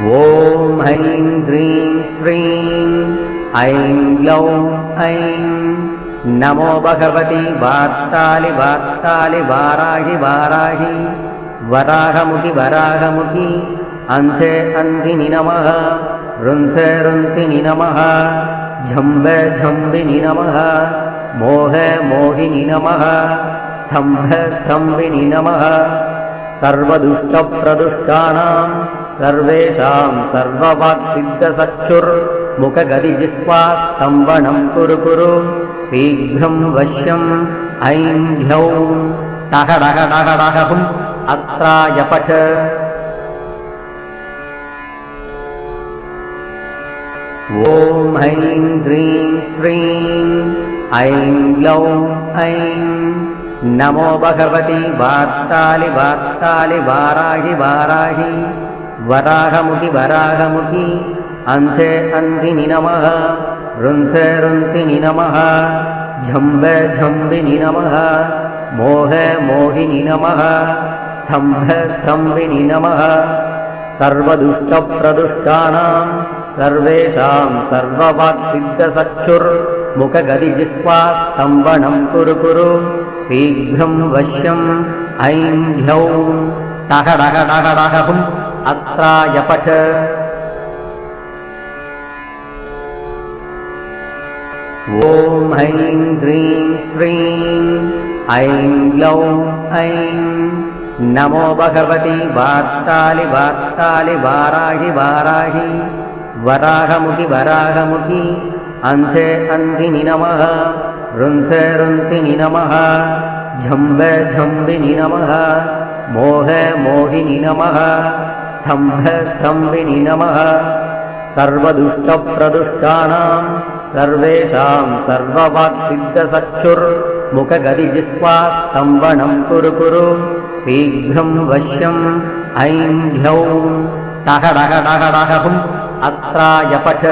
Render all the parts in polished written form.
ॐ ऐं ह्रीं श्रीं ऐं ग्लौं ऐं नमो भगवति वार्तालि वार्तालि वाराहि वाराहि वराहमुखि वराहमुखि अन्धे अन्धिनि नमः रुन्धे रुन्धिनि नमः झम्बे झम्बिनि नमः मोहे मोहिनि नमः स्तम्भे स्तम्भिनि नमः सर्वदुष्टप्रदुष्टानां सर्वेषां सर्ववाक्सिद्धचक्षुर्मुखगदिजिह्वास्तम्भनं कुरु कुरु शीघ्रं वश्यम् ऐं ह्लौं टः डः डः डः हुम् अस्त्राय पठ। ॐ ऐं ह्रीं श्रीं ऐं ग्लौं ऐं नमो भगवति वार्तालि वार्तालि वाराहि वाराहि वराहमुखि वराहमुखि अन्धे अन्धिनि नमः रुन्धे रुन्धिनि नमः झम्बे झम्बिनि नमः मोहे मोहिनि नमः स्तम्भे स्तम्भिनि नमः सर्वदुष्टप्रदुष्टानां सर्वेषां सर्ववाक्सिद्धचक्षुर्मुखगदिजिह्वास्तम्भनं कुरु कुरु शीघ्रं वश्यम् ऐं ह्लौं टः डः डः डः हुम् अस्त्राय पठ। ॐ ऐं ह्रीं श्रीं ऐं ग्लौं ऐं नमो भगवति वार्तालि वार्तालि वाराहि वाराहि वराहमुखि वराहमुखि अन्धे अन्धिनि नमः रुन्धे रुन्धिनि नमः झम्बे झम्बिनि नमः मोहे मोहिनि नमः स्तम्भे स्तम्भिनि नमः सर्वदुष्टप्रदुष्टानां सर्वेषां सर्ववाक्सिद्धचक्षुर्मुखगदिजिह्वास्तम्भनं कुरु कुरु शीघ्रं वश्यम् ऐं ह्लौं टः डः डः डः हुम् अस्त्राय पठ।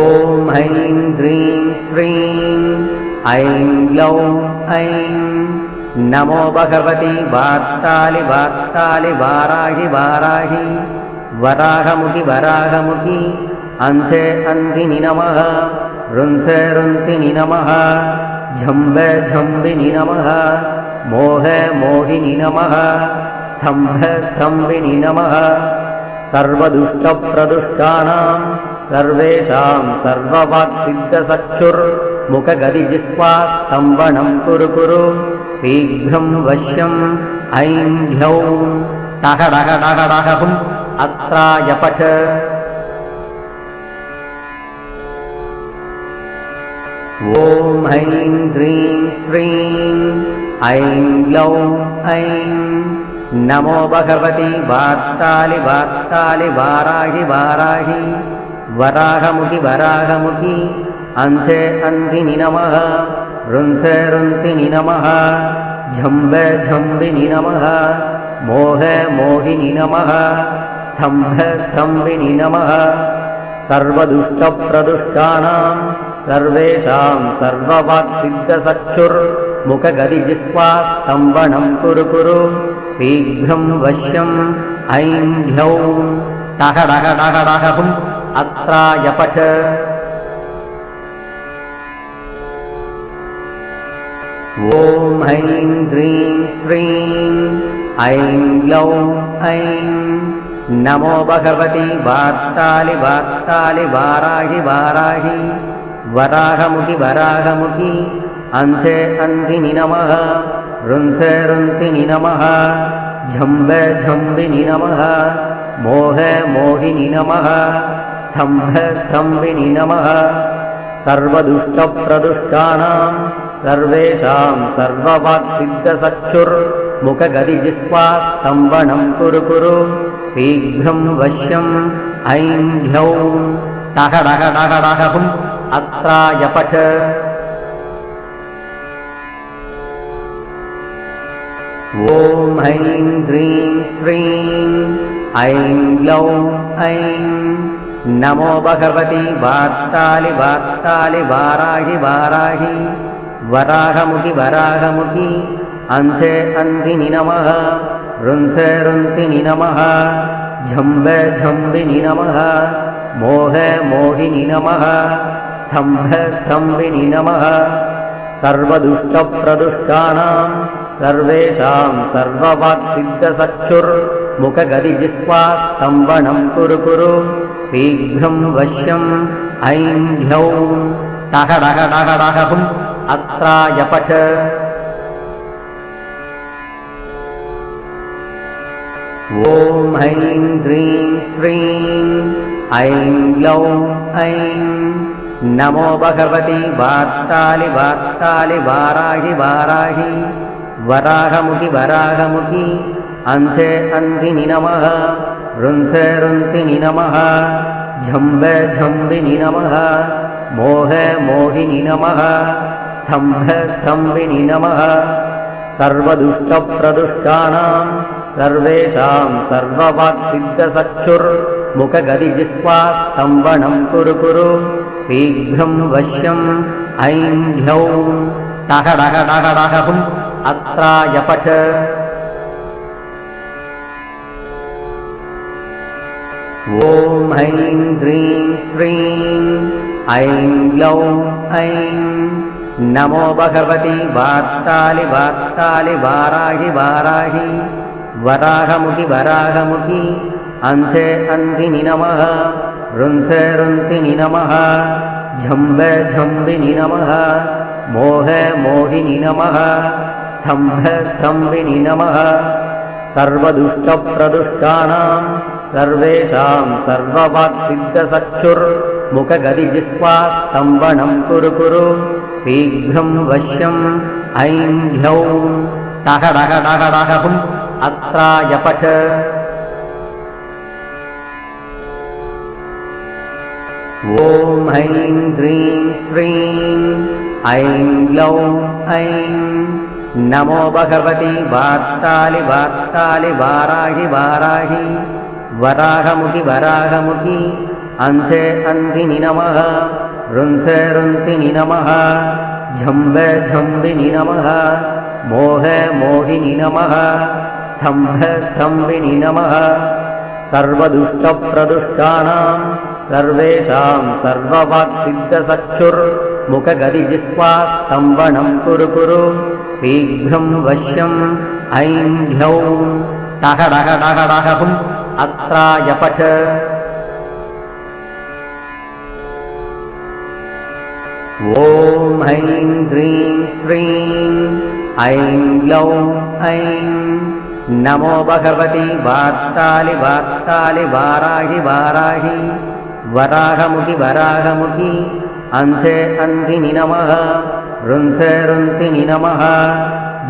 ॐ ऐं ह्रीं श्रीं ऐं ग्लौं ऐं नमो भगवति वार्तालि वार्तालि वाराहि वाराहि वराहमुखि वराहमुखि अन्धे अन्धिनि नमः रुन्धे रुन्धिनि नमः झम्बे झम्बिनि नमः मोहे मोहिनि नमः स्तम्भे स्तम्भिनि नमः सर्वदुष्टप्रदुष्टानां सर्वेषां सर्ववाक्सिद्धचक्षुर्मुखगदिजिह्वास्तम्भनं कुरु कुरु शीघ्रं वश्यम् ऐं ह्लौं टः डः डः डः हुम् अस्त्राय पठ। ॐ ऐं ह्रीं श्रीं ऐं ग्लौं ऐं नमो भगवति वार्तालि वार्तालि वाराहि वाराहि वराहमुखि वराहमुखि अन्धे अन्धिनि नमः रुन्धे रुन्धिनि नमः झम्बे झम्बिनि नमः मोहे मोहिनि नमः स्तम्भे स्तम्भिनि नमः सर्वदुष्टप्रदुष्टानां सर्वेषां सर्ववाक्सिद्धचक्षुर्मुखगदिजिह्वास्तम्भनं कुरु कुरु शीघ्रं वश्यम् ऐं ह्लौं टः डः डः डः हुम् अस्त्राय पठ। ॐ ऐं ह्रीं श्रीं ऐं ग्लौं ऐं नमो भगवति वार्तालि वार्तालि वाराहि वाराहि वराहमुखि वराहमुखि अन्धे अन्धिनि नमः रुन्धे रुन्धिनि नमः झम्बे झम्बिनि नमः मोहे मोहिनि नमः स्तम्भे स्तम्भिनि नमः सर्वदुष्टप्रदुष्टानां सर्वेषां सर्ववाक्सिद्धचक्षुर्मुखगदिजिह्वास्तम्भनं कुरु कुरु शीघ्रं वश्यम् ऐं ह्लौं टः डः डः डः हुम् अस्त्राय पठ। ॐ ऐं ह्रीं श्रीं ऐं ग्लौं ऐं नमो भगवति वार्तालि वार्तालि वाराहि वाराहि वराहमुखि वराहमुखि अन्धे अन्धिनि नमः रुन्धे रुन्तिनि नमः झम्बे झम्बिनि नमः मोहे मोहिनि नमः स्तम्भे स्तम्भिनि नमः सर्वदुष्टप्रदुष्टानां सर्वेषां सर्ववाक्सिद्धसक्षुर्मुखगदिजिह्वा स्तम्भनं कुरु कुरु शीघ्रं वश्यम् ऐं ह्यौं टः डः डः डः हुम् अस्त्राय पठ ॐ ऐं ह्रीं श्रीं ऐं ग्लौं ऐं नमो भगवति वार्तालि वार्तालि वाराहि वाराहि वराहमुखि वराहमुखि अन्धे अन्धिनि नमः रुन्धे रुन्तिनि नमः झम्बे झम्बिनि नमः मोहे मोहिनि नमः स्तम्भे स्तम्भिनि नमः सर्वदुष्टप्रदुष्टानां सर्वेषां सर्ववाक्सिद्धसक्षुर्मुखगदिजिह्वा स्तम्भनं कुरु कुरु शीघ्रं वश्यम् ऐं ह्यौं टः डः डः डः हुम् अस्त्राय पठ ॐ ऐं ह्रीं श्रीं ऐं ग्लौं ऐं नमो भगवति वार्तालि वार्तालि वाराहि वाराहि वराहमुखि वराहमुखि अन्धे अन्धिनि नमः रुन्धे रुन्तिनि नमः झम्बे झम्बिनि नमः मोहे मोहिनि नमः स्तम्भे स्तम्भिनि नमः सर्वदुष्टप्रदुष्टानां सर्वेषां सर्ववाक्सिद्धसक्षुर्मुखगदिजिह्वा स्तम्भनं कुरु कुरु शीघ्रं वश्यम् ऐं ह्यौं टः डः डः डः हुम् अस्त्राय पठ ॐ ऐं ह्रीं श्रीं ऐं ग्लौं ऐं नमो भगवति वार्तालि वार्तालि वाराहि वाराहि वराहमुखि वराहमुखि अन्धे अन्धिनि नमः रुन्धे रुन्तिनि नमः झम्बे झम्बिनि नमः मोहे मोहिनि नमः स्तम्भे स्तम्भिनि नमः सर्वदुष्टप्रदुष्टानां सर्वेषां सर्ववाक्सिद्धसक्षुर्मुखगदिजिह्वा स्तम्भनं कुरु कुरु शीघ्रं वश्यम् ऐं ह्यौं टः डः डः डः हुम् अस्त्राय पठ ॐ ऐं ह्रीं श्रीं ऐं ग्लौं ऐं नमो भगवति वार्तालि वार्तालि वाराहि वाराहि वराहमुखि वराहमुखि अन्धे अन्धिनि नमः रुन्धे रुन्तिनि नमः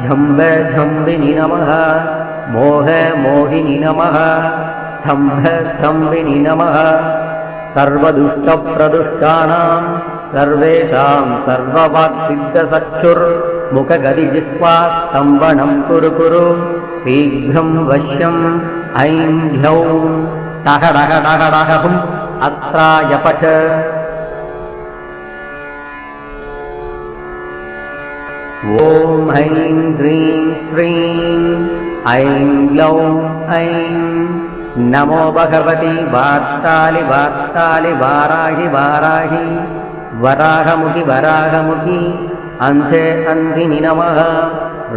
झम्बे झम्बिनि नमः मोहे मोहिनि नमः स्तम्भे स्तम्भिनि नमः सर्वदुष्टप्रदुष्टानां सर्वेषां सर्ववाक्सिद्धसक्षुर्मुखगदिजिह्वा स्तम्भनं कुरु कुरु शीघ्रं वश्यम् ऐं ह्यौं टः डः डः डः हुम् अस्त्राय पठ ॐ ऐं ह्रीं श्रीं ऐं ग्लौं ऐं नमो भगवति वार्तालि वार्तालि वाराहि वाराहि वराहमुखि वराहमुखि अन्धे अन्धिनि नमः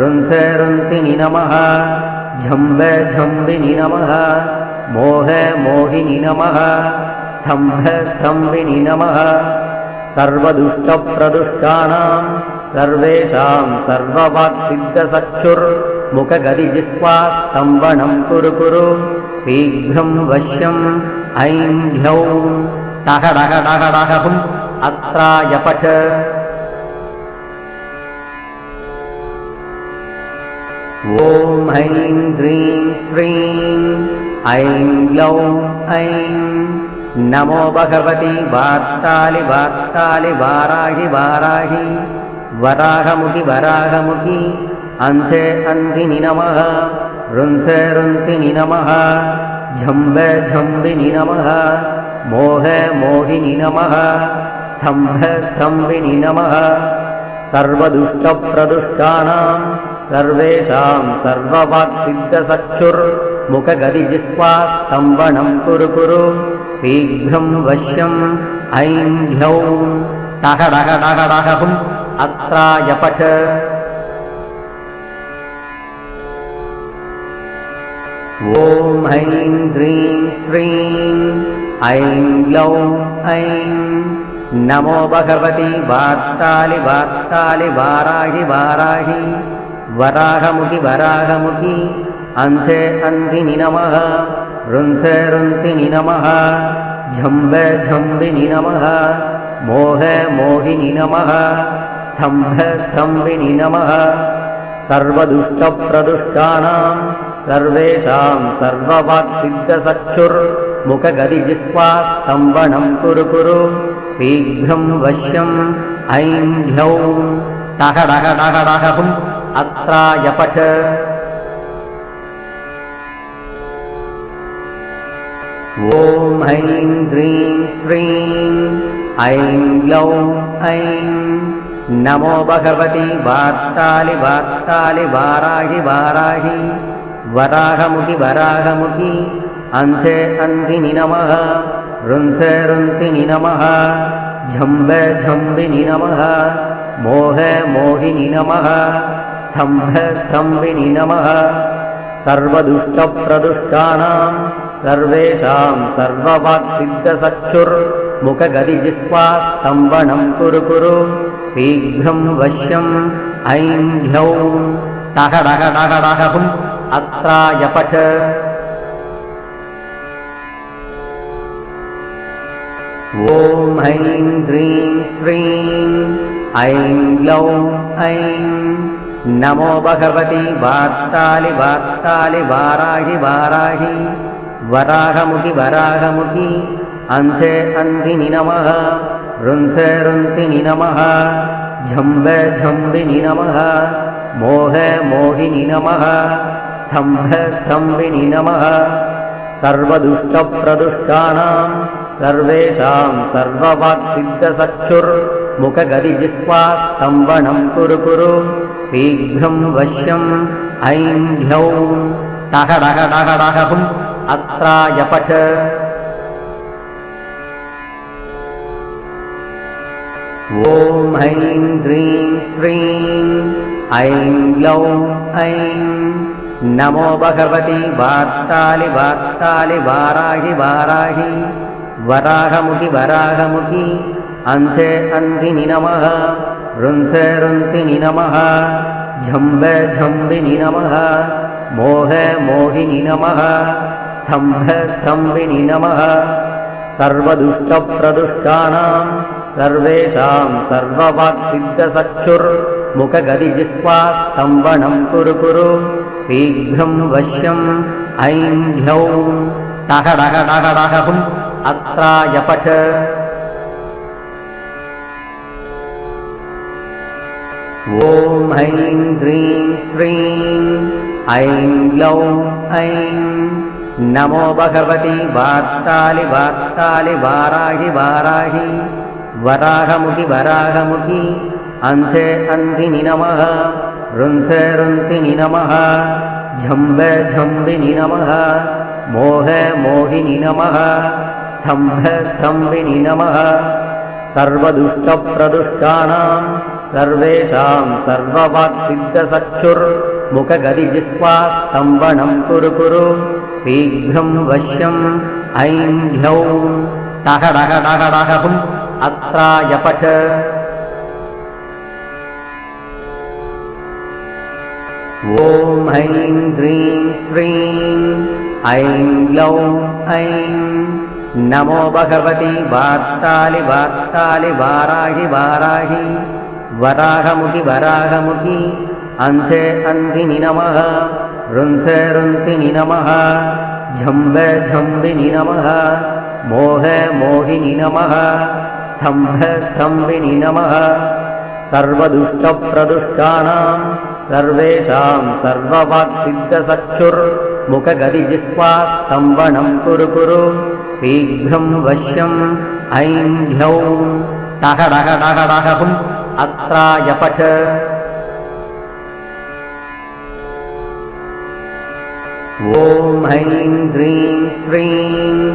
रुन्धे रुन्तिनि नमः झम्बे झम्बिनि नमः मोहे मोहिनि नमः स्तम्भे स्तम्भिनि नमः सर्वदुष्टप्रदुष्टानां सर्वेषां सर्ववाक्सिद्धसक्षुर्मुखगदिजिह्वा स्तम्भनं कुरु कुरु शीघ्रं वश्यम् ऐं ह्यौं टः डः डः डः हुम् अस्त्राय पठ ॐ ऐं ह्रीं श्रीं ऐं ग्लौं ऐं नमो भगवति वार्तालि वार्तालि वाराहि वाराहि वराहमुखि वराहमुखि अन्धे अन्धिनि नमः रुन्धे रुन्तिनि नमः झम्बे झम्बिनि नमः मोहे मोहिनि नमः स्तम्भे स्तम्भिनि नमः सर्वदुष्टप्रदुष्टानां सर्वेषां सर्ववाक्सिद्धचक्षुर्मुखगदिजिह्वास्तम्भनं कुरु कुरु शीघ्रं वश्यम् ऐं ह्यौं टः डः डः डः हुम् अस्त्राय पठ। ॐ ऐं ह्रीं श्रीं ऐं ग्लौं ऐं नमो भगवति वार्तालि वार्तालि वाराहि वाराहि वराहमुखि वराहमुखि अन्धे अन्धिनि नमः रुन्धे रुन्धिनि नमः झम्बे झम्बिनि नमः मोहे मोहिनि नमः स्तम्भे स्तम्भिनि नमः सर्वदुष्टप्रदुष्टानां सर्वेषां सर्ववाक्सिद्धचक्षुर्मुखगदिजिह्वास्तम्भनं कुरु कुरु शीघ्रं वश्यम् ऐं ह्यौं टः डः डः डः हुम् अस्त्राय पठ। ॐ ऐं ह्रीं श्रीं ऐं ग्लौं ऐं नमो भगवति वार्तालि वार्तालि वाराहि वाराहि वराहमुखि वराहमुखि अन्धे अन्धिनि नमः रुन्धे रुन्धिनि नमः झम्बे झम्बिनि नमः मोहे मोहिनि नमः स्तम्भे स्तम्भिनि नमः सर्वदुष्टप्रदुष्टानां सर्वेषां सर्ववाक्सिद्धचक्षुर्मुखगदिजिह्वास्तम्भनं कुरु कुरु शीघ्रं वश्यम् ऐं ह्यौं टः डः डः डः हुम् अस्त्राय पठ। ॐ ऐं ह्रीं श्रीं ऐं ग्लौं ऐं नमो भगवति वार्तालि वार्तालि वाराहि वाराहि वराहमुखि वराहमुखि अन्धे अन्धिनि नमः रुन्धे रुन्धिनि नमः झम्बे झम्बिनि नमः मोहे मोहिनि नमः स्तम्भे स्तम्भिनि नमः सर्वदुष्टप्रदुष्टानां सर्वेषां सर्ववाक्सिद्धचक्षुर्मुखगदिजिह्वास्तम्भनं कुरु कुरु शीघ्रं वश्यम् ऐं ह्यौं टः डः डः डः हुम् अस्त्राय पठ। ॐ ऐं ह्रीं श्रीं ऐं ग्लौं ऐं नमो भगवति वार्तालि वार्तालि वाराहि वाराहि वराहमुखि वराहमुखि अन्धे अन्धिनि नमः रुन्धे रुन्धिनि नमः झम्बे झम्बिनि नमः मोहे मोहिनि नमः स्तम्भे स्तम्भिनि नमः सर्वदुष्टप्रदुष्टानां सर्वेषां सर्ववाक्सिद्धचक्षुर्मुखगदिजिह्वास्तम्भनं कुरु कुरु शीघ्रं वश्यम् ऐं ह्यौं टः डः डः डः हुम् अस्त्राय पठ। ॐ ऐं ह्रीं श्रीं ऐं ग्लौं ऐं नमो भगवति वार्तालि वार्तालि वाराहि वाराहि वराहमुखि वराहमुखि अन्धे अन्धिनि नमः रुन्धे रुन्धिनि नमः झम्बे झम्बिनि नमः मोहे मोहिनि नमः स्तम्भे स्तम्भिनि नमः सर्वदुष्टप्रदुष्टानां सर्वेषां सर्ववाक्सिद्धचक्षुर्मुखगदिजिह्वास्तम्भनं कुरु कुरु शीघ्रं वश्यम् ऐं ह्यौं टः डः डः डः हुम् अस्त्राय पठ। ॐ ऐं ह्रीं श्रीं ऐं ग्लौं ऐं नमो भगवति वार्तालि वार्तालि वाराहि वाराहि वराहमुखि वराहमुखि अन्धे अन्धिनि नमः रुन्धे रुन्धिनि नमः झम्बे झम्बिनि नमः मोहे मोहिनि नमः स्तम्भे स्तम्भिनि नमः सर्वदुष्टप्रदुष्टानां सर्वेषां सर्ववाक्सिद्धचक्षुर्मुखगदिजिह्वास्तम्भनं कुरु कुरु शीघ्रं वश्यम् ऐं ह्यौं टः डः डः डः हुम् अस्त्राय फट् ॐ ऐं ह्रीं श्रीं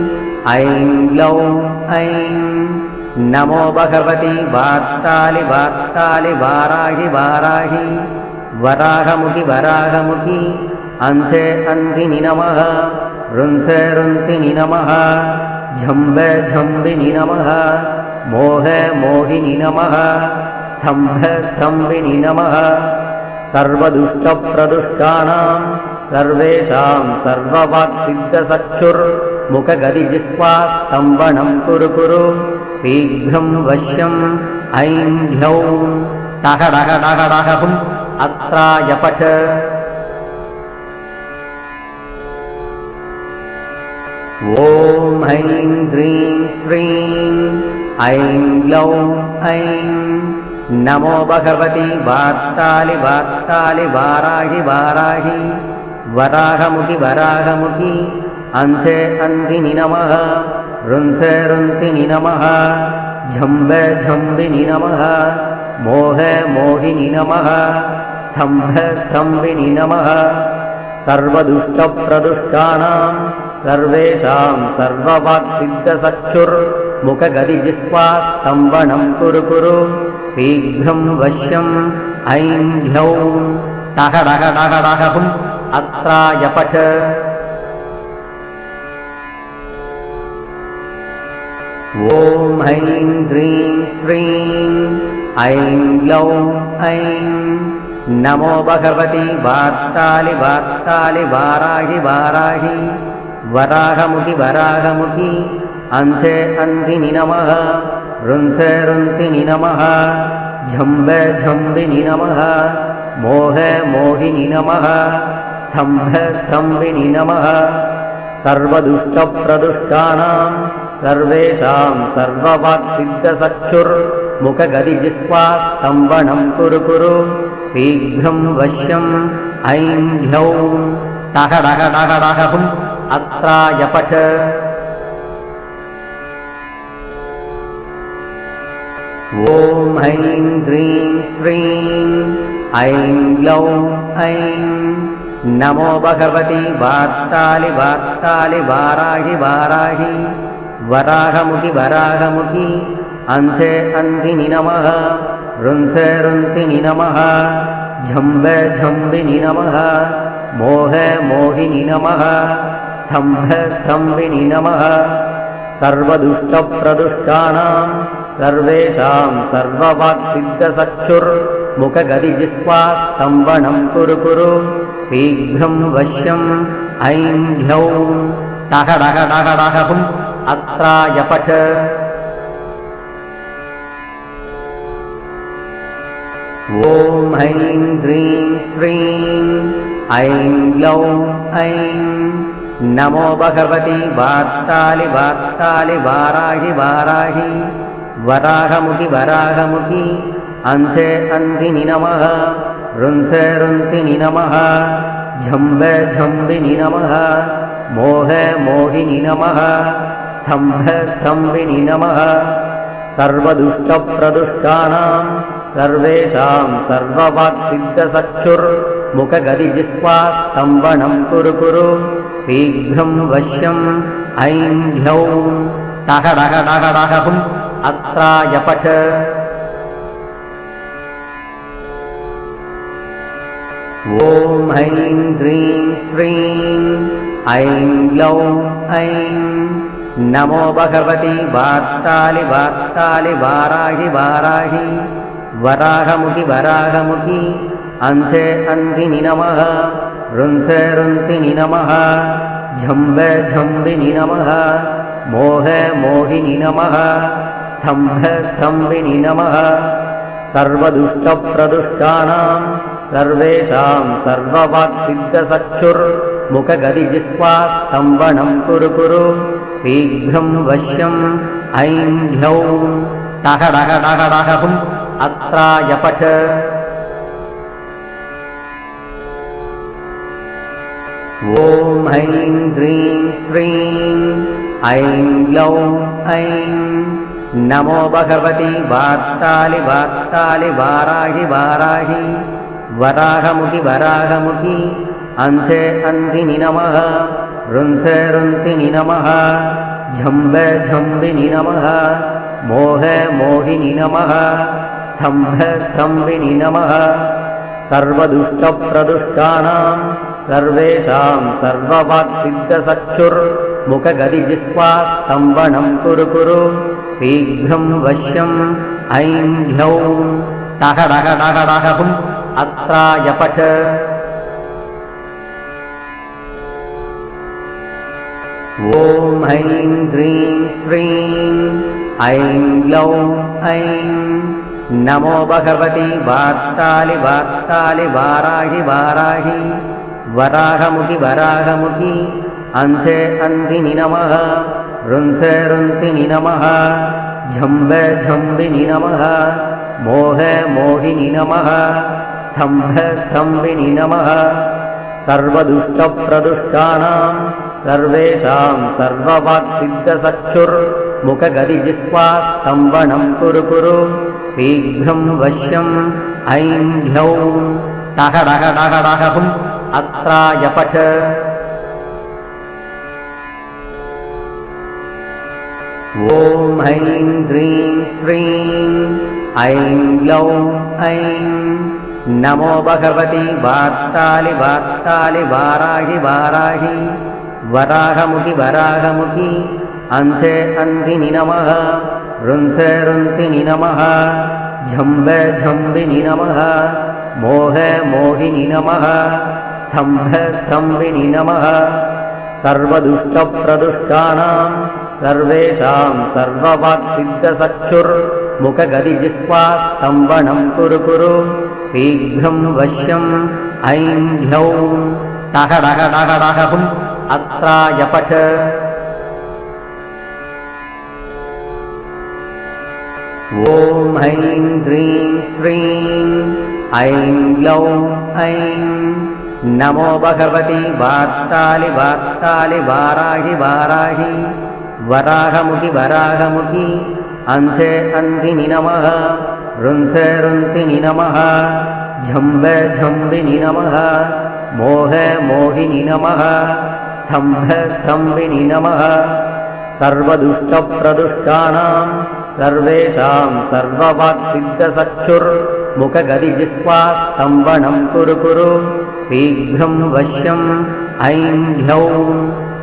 ऐं ग्लौं ऐं नमो भगवति वार्तालि वार्तालि वाराहि वाराहि वराहमुखि वराहमुखि अन्धे अन्धिनि नमः रुन्धे रुन्धिनि नमः झम्बे झम्बिनि नमः मोहे मोहिनि नमः स्तम्भे स्तम्भिनि नमः सर्वदुष्टप्रदुष्टानां सर्वेषां सर्ववाक्सिद्धसक्षुर्मुखगदिजिह्वास्तम्भनं कुरु कुरु शीघ्रं वश्यम् ऐं ह्यौं टः डः डः डः हुम् अस्त्राय फट् ॐ ऐं ह्रीं श्रीं ऐं ग्लौं ऐं नमो भगवति वार्तालि वार्तालि वाराहि वाराहि वराहमुखि वराहमुखि अन्धे अन्धिनि नमः रुन्धे रुन्धिनि नमः झम्बे झम्बिनि नमः मोहे मोहिनि नमः स्तम्भे स्तम्भिनि नमः सर्वदुष्टप्रदुष्टानां सर्वेषां सर्ववाक्सिद्धसक्षुर्मुखगदिजिह्वास्तम्भनं कुरु कुरु शीघ्रं वश्यम् ऐं ह्यौं टः डः डः डः हुम् अस्त्राय फट् ॐ ऐं ह्रीं श्रीं ऐं ग्लौं ऐं नमो भगवति वार्तालि वार्तालि वाराहि वाराहि वराहमुखि वराहमुखि अन्धे अन्धिनि नमः रुन्धे रुन्धिनि नमः झम्बे झम्बिनि नमः मोहे मोहिनि नमः स्तम्भे स्तम्भिनि नमः सर्वदुष्टप्रदुष्टानां सर्वेषां सर्ववाक्सिद्धसक्षुर्मुखगदिजिह्वास्तम्भनं कुरु कुरु शीघ्रं वश्यम् ऐं ह्यौं टः डः डः डः हुम् अस्त्राय फट् ॐ ऐं ह्रीं श्रीं ऐं ग्लौं ऐं नमो भगवति वार्तालि वार्तालि वाराहि वाराहि वराहमुखि वराहमुखि अन्धे अन्धिनि नमः रुन्धे रुन्धिनि नमः झम्बे झम्बिनि नमः मोहे मोहिनि नमः स्तम्भे स्तम्भिनि नमः सर्वदुष्टप्रदुष्टानां सर्वेषां सर्ववाक्सिद्धसक्षुर्मुखगदिजिह्वास्तम्भनं कुरु कुरु शीघ्रं वश्यम् ऐं ह्यौं टः डः डः डः हुम् अस्त्राय फट् ॐ ऐं ह्रीं श्रीं ऐं ग्लौं ऐं नमो भगवति वार्तालि वार्तालि वाराहि वाराहि वराहमुखि वराहमुखि अन्धे अन्धिनि नमः रुन्धे रुन्धिनि नमः झम्बे झम्बिनि नमः मोहे मोहिनि नमः स्तम्भे स्तम्भिनि नमः सर्वदुष्टप्रदुष्टानां सर्वेषां सर्ववाक्सिद्धसक्षुर्मुखगदिजिह्वास्तम्भनं कुरु कुरु शीघ्रं वश्यम् ऐं ह्यौं टः डः डः डः हुम् अस्त्राय फट् ॐ ऐं ह्रीं श्रीं ऐं ग्लौं ऐं नमो भगवति वार्तालि वार्तालि वाराहि वाराहि वराहमुखि वराहमुखि अन्धे अन्धिनि नमः रुन्धे रुन्धिनि नमः झम्बे झम्बिनि नमः मोहे मोहिनि नमः स्तम्भे स्तम्भिनि नमः सर्वदुष्टप्रदुष्टानां सर्वेषां सर्ववाक्सिद्धसक्षुर्मुखगदिजिह्वास्तम्भनं कुरु कुरु शीघ्रं वश्यम् ऐं ह्यौं टः डः डः डः हुम् अस्त्राय फट् ॐ ऐं ह्रीं श्रीं ऐं ग्लौं ऐं नमो भगवती वार्तालि वार्तालि वाराहि वाराहि वराहमुखि वराहमुखि अन्धे अन्धिनि नमः रुन्धे रुन्धिनि नमः झम्बे झम्बिनि नमः मोहे मोहिनि नमः स्तम्भे स्तम्भिनि नमः सर्वदुष्टप्रदुष्टानां सर्वेषां सर्ववाक्सिद्धचक्षुर्मुखगदिजिह्वा स्तम्भनं कुरु कुरु शीघ्रं वश्यम् ऐं ह्यौं टः डः डः डः हुम् अस्त्राय पठ ॐ ऐं ह्रीं श्रीं ऐं ग्लौं ऐं नमो भगवती वार्तालि वार्तालि वाराहि वाराहि वराहमुखि वराहमुखि अन्धे अन्धिनि नमः रुन्धे रुन्धिनि नमः झम्बे झम्बिनि नमः मोहे मोहिनि नमः स्तम्भे स्तम्भिनि नमः सर्वदुष्टप्रदुष्टानां सर्वेषां सर्ववाक्सिद्धचक्षुर्मुखगदिजिह्वा स्तम्भनं कुरु कुरु शीघ्रं वश्यम् ऐं ह्यौं टः डः डः डः हुम् अस्त्राय पठ ॐ ऐं ह्रीं श्रीं ऐं ग्लौं ऐं नमो भगवती वार्तालि वार्तालि वाराहि वाराहि वराहमुखि वराहमुखि अन्धे अन्धिनि नमः रुन्धे रुन्धिनि नमः झम्बे झम्बिनि नमः मोहे मोहिनि नमः स्तम्भे स्तम्भिनि नमः सर्वदुष्टप्रदुष्टानां सर्वेषां सर्ववाक्सिद्धचक्षुर्मुखगदिजिह्वा स्तम्भनं कुरु कुरु शीघ्रं वश्यम् ऐं ह्यौं टः डः डः डः हुम् अस्त्राय पठ ॐ ऐं ह्रीं श्रीं ऐं ग्लौं ऐं नमो भगवती वार्तालि वार्तालि वाराहि वाराहि वराहमुखि वराहमुखि अन्धे अन्धिनि नमः रुन्धे रुन्धिनि नमः झम्बे झम्बिनि नमः मोहे मोहिनि नमः स्तम्भे स्तम्भिनि नमः सर्वदुष्टप्रदुष्टानां सर्वेषां सर्ववाक्सिद्धचक्षुर्मुखगदिजिह्वा स्तम्भनं कुरु कुरु शीघ्रं वश्यम् ऐं ह्यौं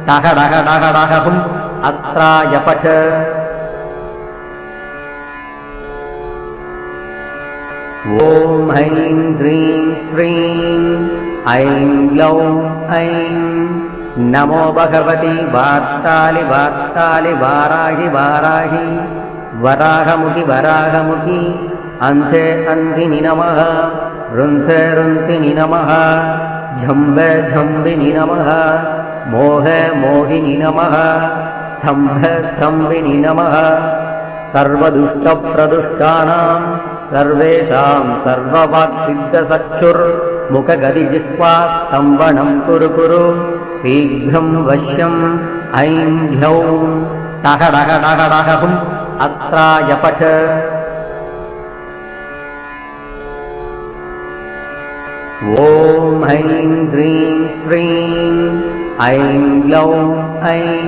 टः डः डः डः हुम् अस्त्राय पठ ॐ ऐं ह्रीं श्रीं ऐं ग्लौं ऐं नमो भगवती वार्तालि वार्तालि वाराहि वाराहि वराहमुखि वराहमुखि अन्धे अन्धिनि नमः रुन्धे रुन्धिनि नमः झम्बे झम्बिनि नमः मोहे मोहिनि नमः स्तम्भे स्तम्भिनि नमः सर्वदुष्टप्रदुष्टानां सर्वेषां सर्ववाक्सिद्धचक्षुर्मुखगदिजिह्वा स्तम्भनं कुरु कुरु शीघ्रं वश्यम् ऐं ह्यौं टः डः डः डः हुम् अस्त्राय पठ ॐ ऐं ह्रीं श्रीं ऐं ग्लौं ऐं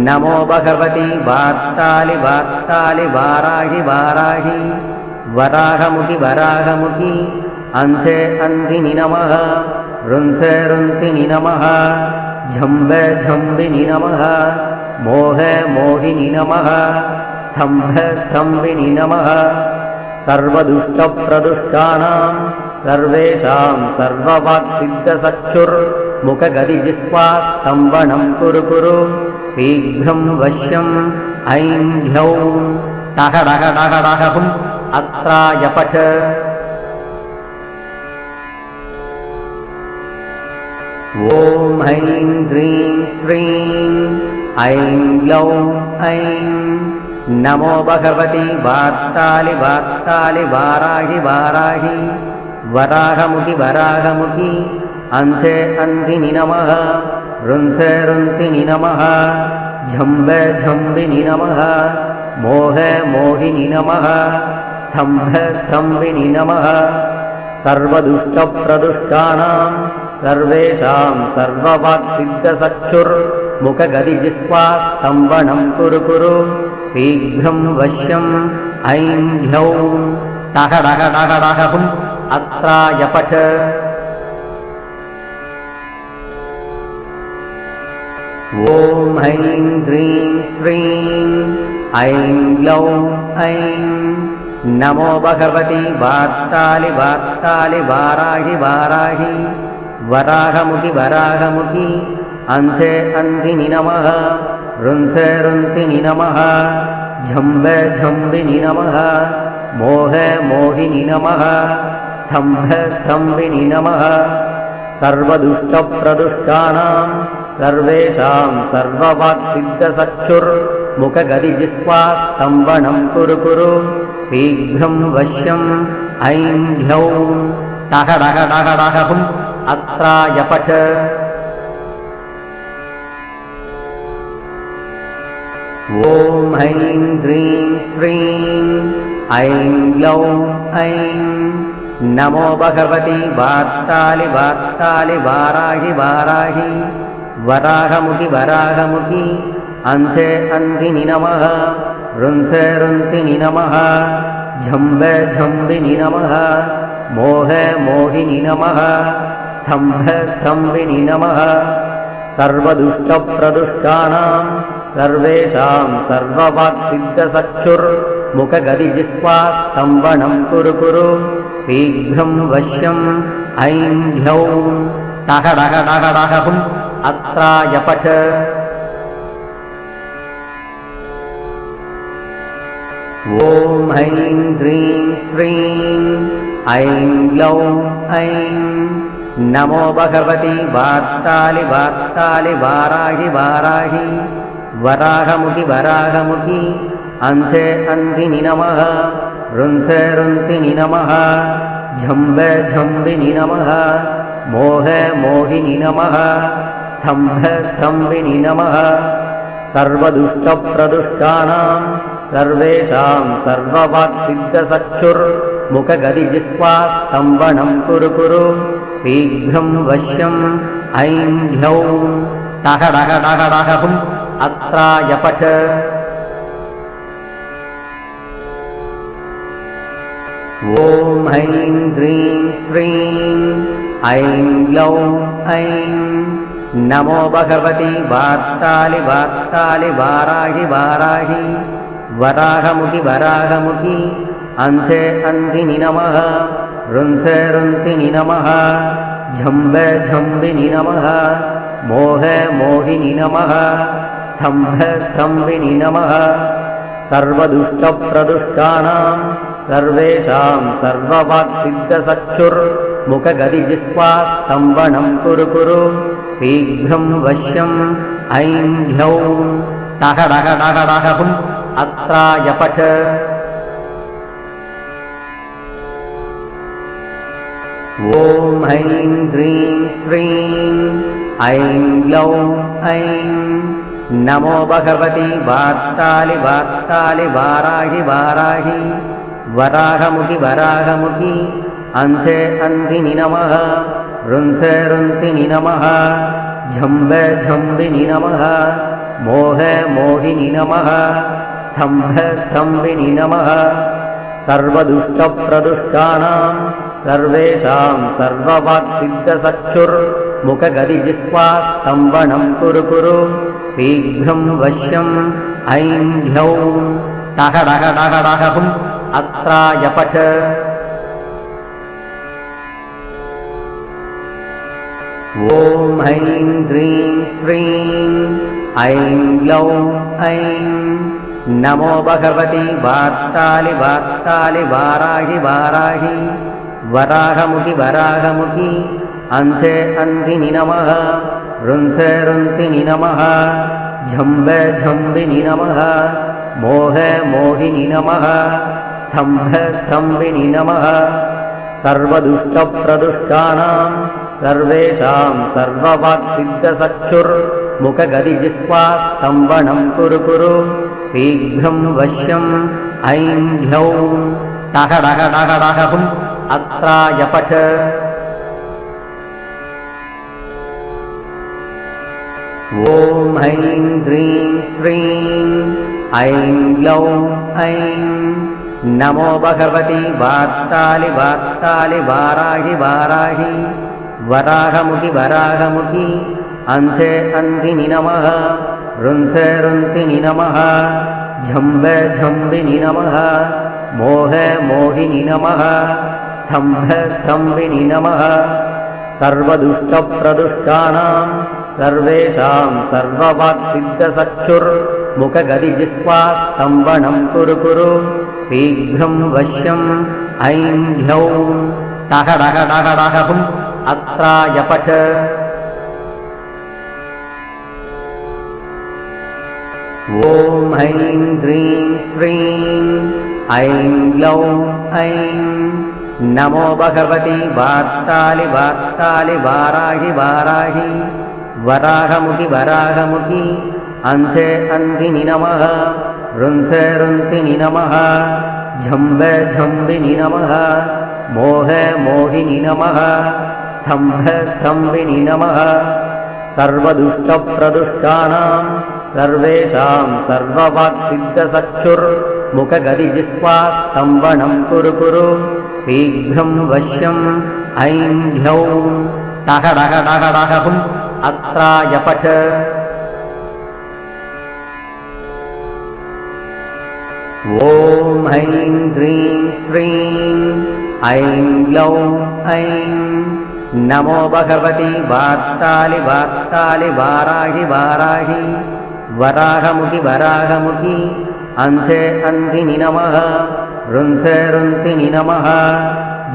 नमो भगवती वार्तालि वार्तालि वाराहि वाराहि वराहमुखि वराहमुखि अन्धे अन्धिनि नमः रुन्धे रुन्धिनि नमः झम्बे झम्बिनि नमः मोहे मोहिनि नमः स्तम्भे स्तम्भिनि नमः सर्वदुष्टप्रदुष्टानां सर्वेषां सर्ववाक्सिद्धचक्षुर्मुखगदिजिह्वा स्तम्भनं कुरु कुरु शीघ्रं वश्यम् ऐं ह्यौं टः डः डः डः हुम् अस्त्राय पठ ॐ ऐं ह्रीं श्रीं ऐं ग्लौं ऐं नमो भगवती वार्तालि वार्तालि वाराहि वाराहि वराहमुखि वराहमुखि अन्धे अन्धिनि नमः रुन्धे रुन्धिनि नमः झम्बे झम्बिनि नमः मोह मोहिनि नमः स्तम्भ स्तम्भिनि नमः सर्वदुष्टप्रदुष्टानां सर्वेषां सर्ववाक्सिद्धसक्षुर्मुखगदिजिह्वा स्तम्भनं कुरु कुरु शीघ्रं वश्यम् ऐं ह्यौं टः डः डः डः हुम् अस्त्राय पठ ॐ ऐं ह्रीं श्रीं ऐं ग्लौं ऐं नमो भगवति वार्तालि वार्तालि वाराहि वाराहि वराहमुखि वराहमुखि अन्धे अन्धिनि नमः रुन्धे रुन्धिनि नमः झम्ब झम्बिनि नमः मोह मोहिनि नमः स्तम्भ स्तम्भिनि नमः सर्वदुष्टप्रदुष्टानां सर्वेषां सर्ववाक्सिद्धसक्षुर्मुखगदिजिह्वा स्तम्भनं कुरु कुरु शीघ्रं वश्यम् ऐं ह्यौं टः डः डः डः हुम् अस्त्राय पठ ॐ ऐं ह्रीं श्रीं ऐं ग्लौं ऐं नमो भगवति वार्तालि वार्तालि वाराहि वाराहि वराहमुखि वराहमुखि अन्धे अन्धिनि नमः रुन्धे रुन्धिनि नमः झम्ब झम्बिनि नमः मोह मोहिनि नमः स्तम्भ स्तम्भिनि नमः सर्वदुष्टप्रदुष्टानां सर्वेषां सर्ववाक्सिद्धसक्षुर्मुखगदिजिह्वा स्तम्भनं कुरु कुरु शीघ्रं वश्यम् ऐं ह्यौं टः डः डः डः हुम् अस्त्राय पठ ॐ ऐं ह्रीं श्रीं ऐं ग्लौं ऐं नमो भगवति वार्तालि वार्तालि वाराहि वाराहि वराहमुखि वराहमुखि अन्धे अन्धिनि नमः रुन्धे रुन्धिनि नमः झम्ब झम्बिनि नमः मोह मोहिनि नमः स्तम्भ स्तम्भिनि नमः सर्वदुष्टप्रदुष्टानां सर्वेषां सर्ववाक्सिद्धसक्षुर्मुखगदिजिह्वा स्तम्भनं कुरु कुरु शीघ्रं वश्यम् ऐं ह्यौं टः डः डः डः हुम् अस्त्राय पठ ॐ ऐं ह्रीं श्रीं ऐं ग्लौं ऐं नमो भगवति वार्तालि वार्तालि वाराहि वाराहि वराहमुखि वराहमुखि अन्धे अन्धिनि नमः रुन्धे रुन्धिनि नमः झम्ब झम्बिनि नमः मोह मोहिनि नमः स्तम्भ स्तम्भिनि नमः सर्वदुष्टप्रदुष्टानां सर्वेषां सर्ववाक्सिद्धसक्षुर्मुखगदिजिह्वा स्तम्भनं कुरु कुरु शीघ्रं वश्यम् ऐं ह्यौं टः डः डः डः हुम् अस्त्राय पठ ॐ ऐं ह्रीं श्रीं ऐं ग्लौं ऐं नमो भगवति वार्तालि वार्तालि वाराहि वाराहि वराहमुखि वराहमुखि अन्धे अन्धिनि नमः रुन्धे रुन्धिनि नमः झम्ब झम्बिनि नमः मोह मोहिनि नमः स्तम्भ स्तम्भिनि नमः सर्वदुष्टप्रदुष्टानां सर्वेषां सर्ववाक्सिद्धसक्षुर्मुखगदिजिह्वा स्तम्भनं कुरु कुरु शीघ्रं वश्यम् ऐं ह्यौं टः डः डः डः हुम् अस्त्राय पठ ॐ ऐं ह्रीं श्रीं ऐं ग्लौं ऐं नमो भगवति वार्तालि वार्तालि वाराहि वाराहि वराहमुखि वराहमुखि अन्धे अन्धिनि नमः रुन्धे रुन्धिनि नमः झम्ब झम्बिनि नमः मोह मोहिनि नमः स्तम्भ स्तम्भिनि नमः सर्वदुष्टप्रदुष्टानां सर्वेषां सर्ववाक्सिद्धसक्षुर्मुखगदिजिह्वा स्तम्भनं कुरु कुरु शीघ्रं वश्यम् ऐं ह्यौं टः डः डः डः हुम् अस्त्राय फट् ॐ ऐं ह्रीं श्रीं ऐं ग्लौं ऐं नमो भगवति वार्तालि वार्तालि वाराहि वाराहि वराहमुखि वराहमुखि अन्धे अन्धिनि नमः रुन्धे रुन्धिनि नमः झम्बे झम्बिनि नमः मोहे मोहिनि नमः स्तम्भे स्तम्भिनि नमः सर्वदुष्टप्रदुष्टानां सर्वेषां सर्ववाक्सिद्धचक्षुर्मुखगदिजिह्वा स्तम्भनं कुरु कुरु शीघ्रं वश्यम् ऐं ह्यौं टः डः डः डः हुम् अस्त्राय फट् ॐ ऐं ह्रीं श्रीं ऐं ग्लौं ऐं नमो भगवति वार्तालि वार्तालि वाराहि वाराहि वराहमुखि वराहमुखि अन्धे अन्धिनि नमः रुन्धे रुन्धिनि नमः झम्बे झम्बिनि नमः मोहे मोहिनि नमः स्तम्भे स्तम्भिनि नमः सर्वदुष्टप्रदुष्टानां सर्वेषां सर्ववाक्सिद्धचक्षुर्मुखगदिजिह्वा स्तम्भनं कुरु कुरु शीघ्रं वश्यम् ऐं ह्यौं टः डः डः डः हुम् अस्त्राय फट् ॐ ऐं ह्रीं श्रीं ऐं ग्लौं ऐं नमो भगवति वार्तालि वार्तालि वाराहि वाराहि वराहमुखि वराहमुखि अन्धे अन्धिनि नमः रुन्धे रुन्धिनि नमः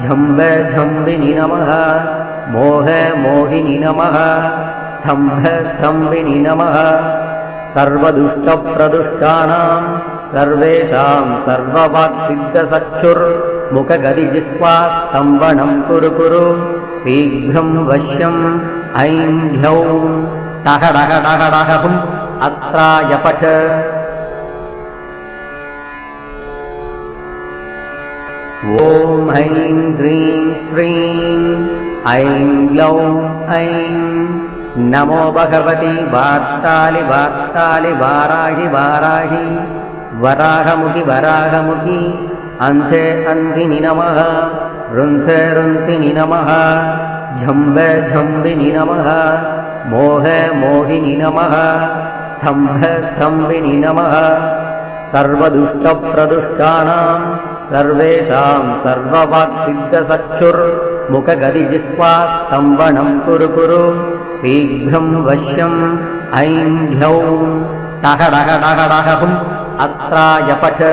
झम्बे झम्बिनि नमः मोहे मोहिनि नमः स्तम्भे स्तम्भिनि नमः सर्वदुष्टप्रदुष्टानां सर्वेषां सर्ववाक्सिद्धचक्षुर्मुखगदिजिह्वा स्तम्भनं कुरु कुरु शीघ्रं वश्यम् ऐं ह्यौं टः डः डः डः हुम् अस्त्राय फट् ॐ ऐं ह्रीं श्रीं ऐं ग्लौं ऐं नमो भगवति वार्तालि वार्तालि वाराहि वाराहि वराहमुखि वराहमुखि अन्धे अन्धिनि नमः रुन्धे रुन्धिनि नमः झम्बे झम्बिनि नमः मोहे मोहिनि नमः स्तम्भे स्तम्भिनि नमः सर्वदुष्टप्रदुष्टानां सर्वेषां सर्ववाक्सिद्धचक्षुर्मुखगदिजिह्वा स्तम्भनं कुरु कुरु शीघ्रं वश्यम् ऐं ह्यौं टः डः डः डः हुम् अस्त्राय फट्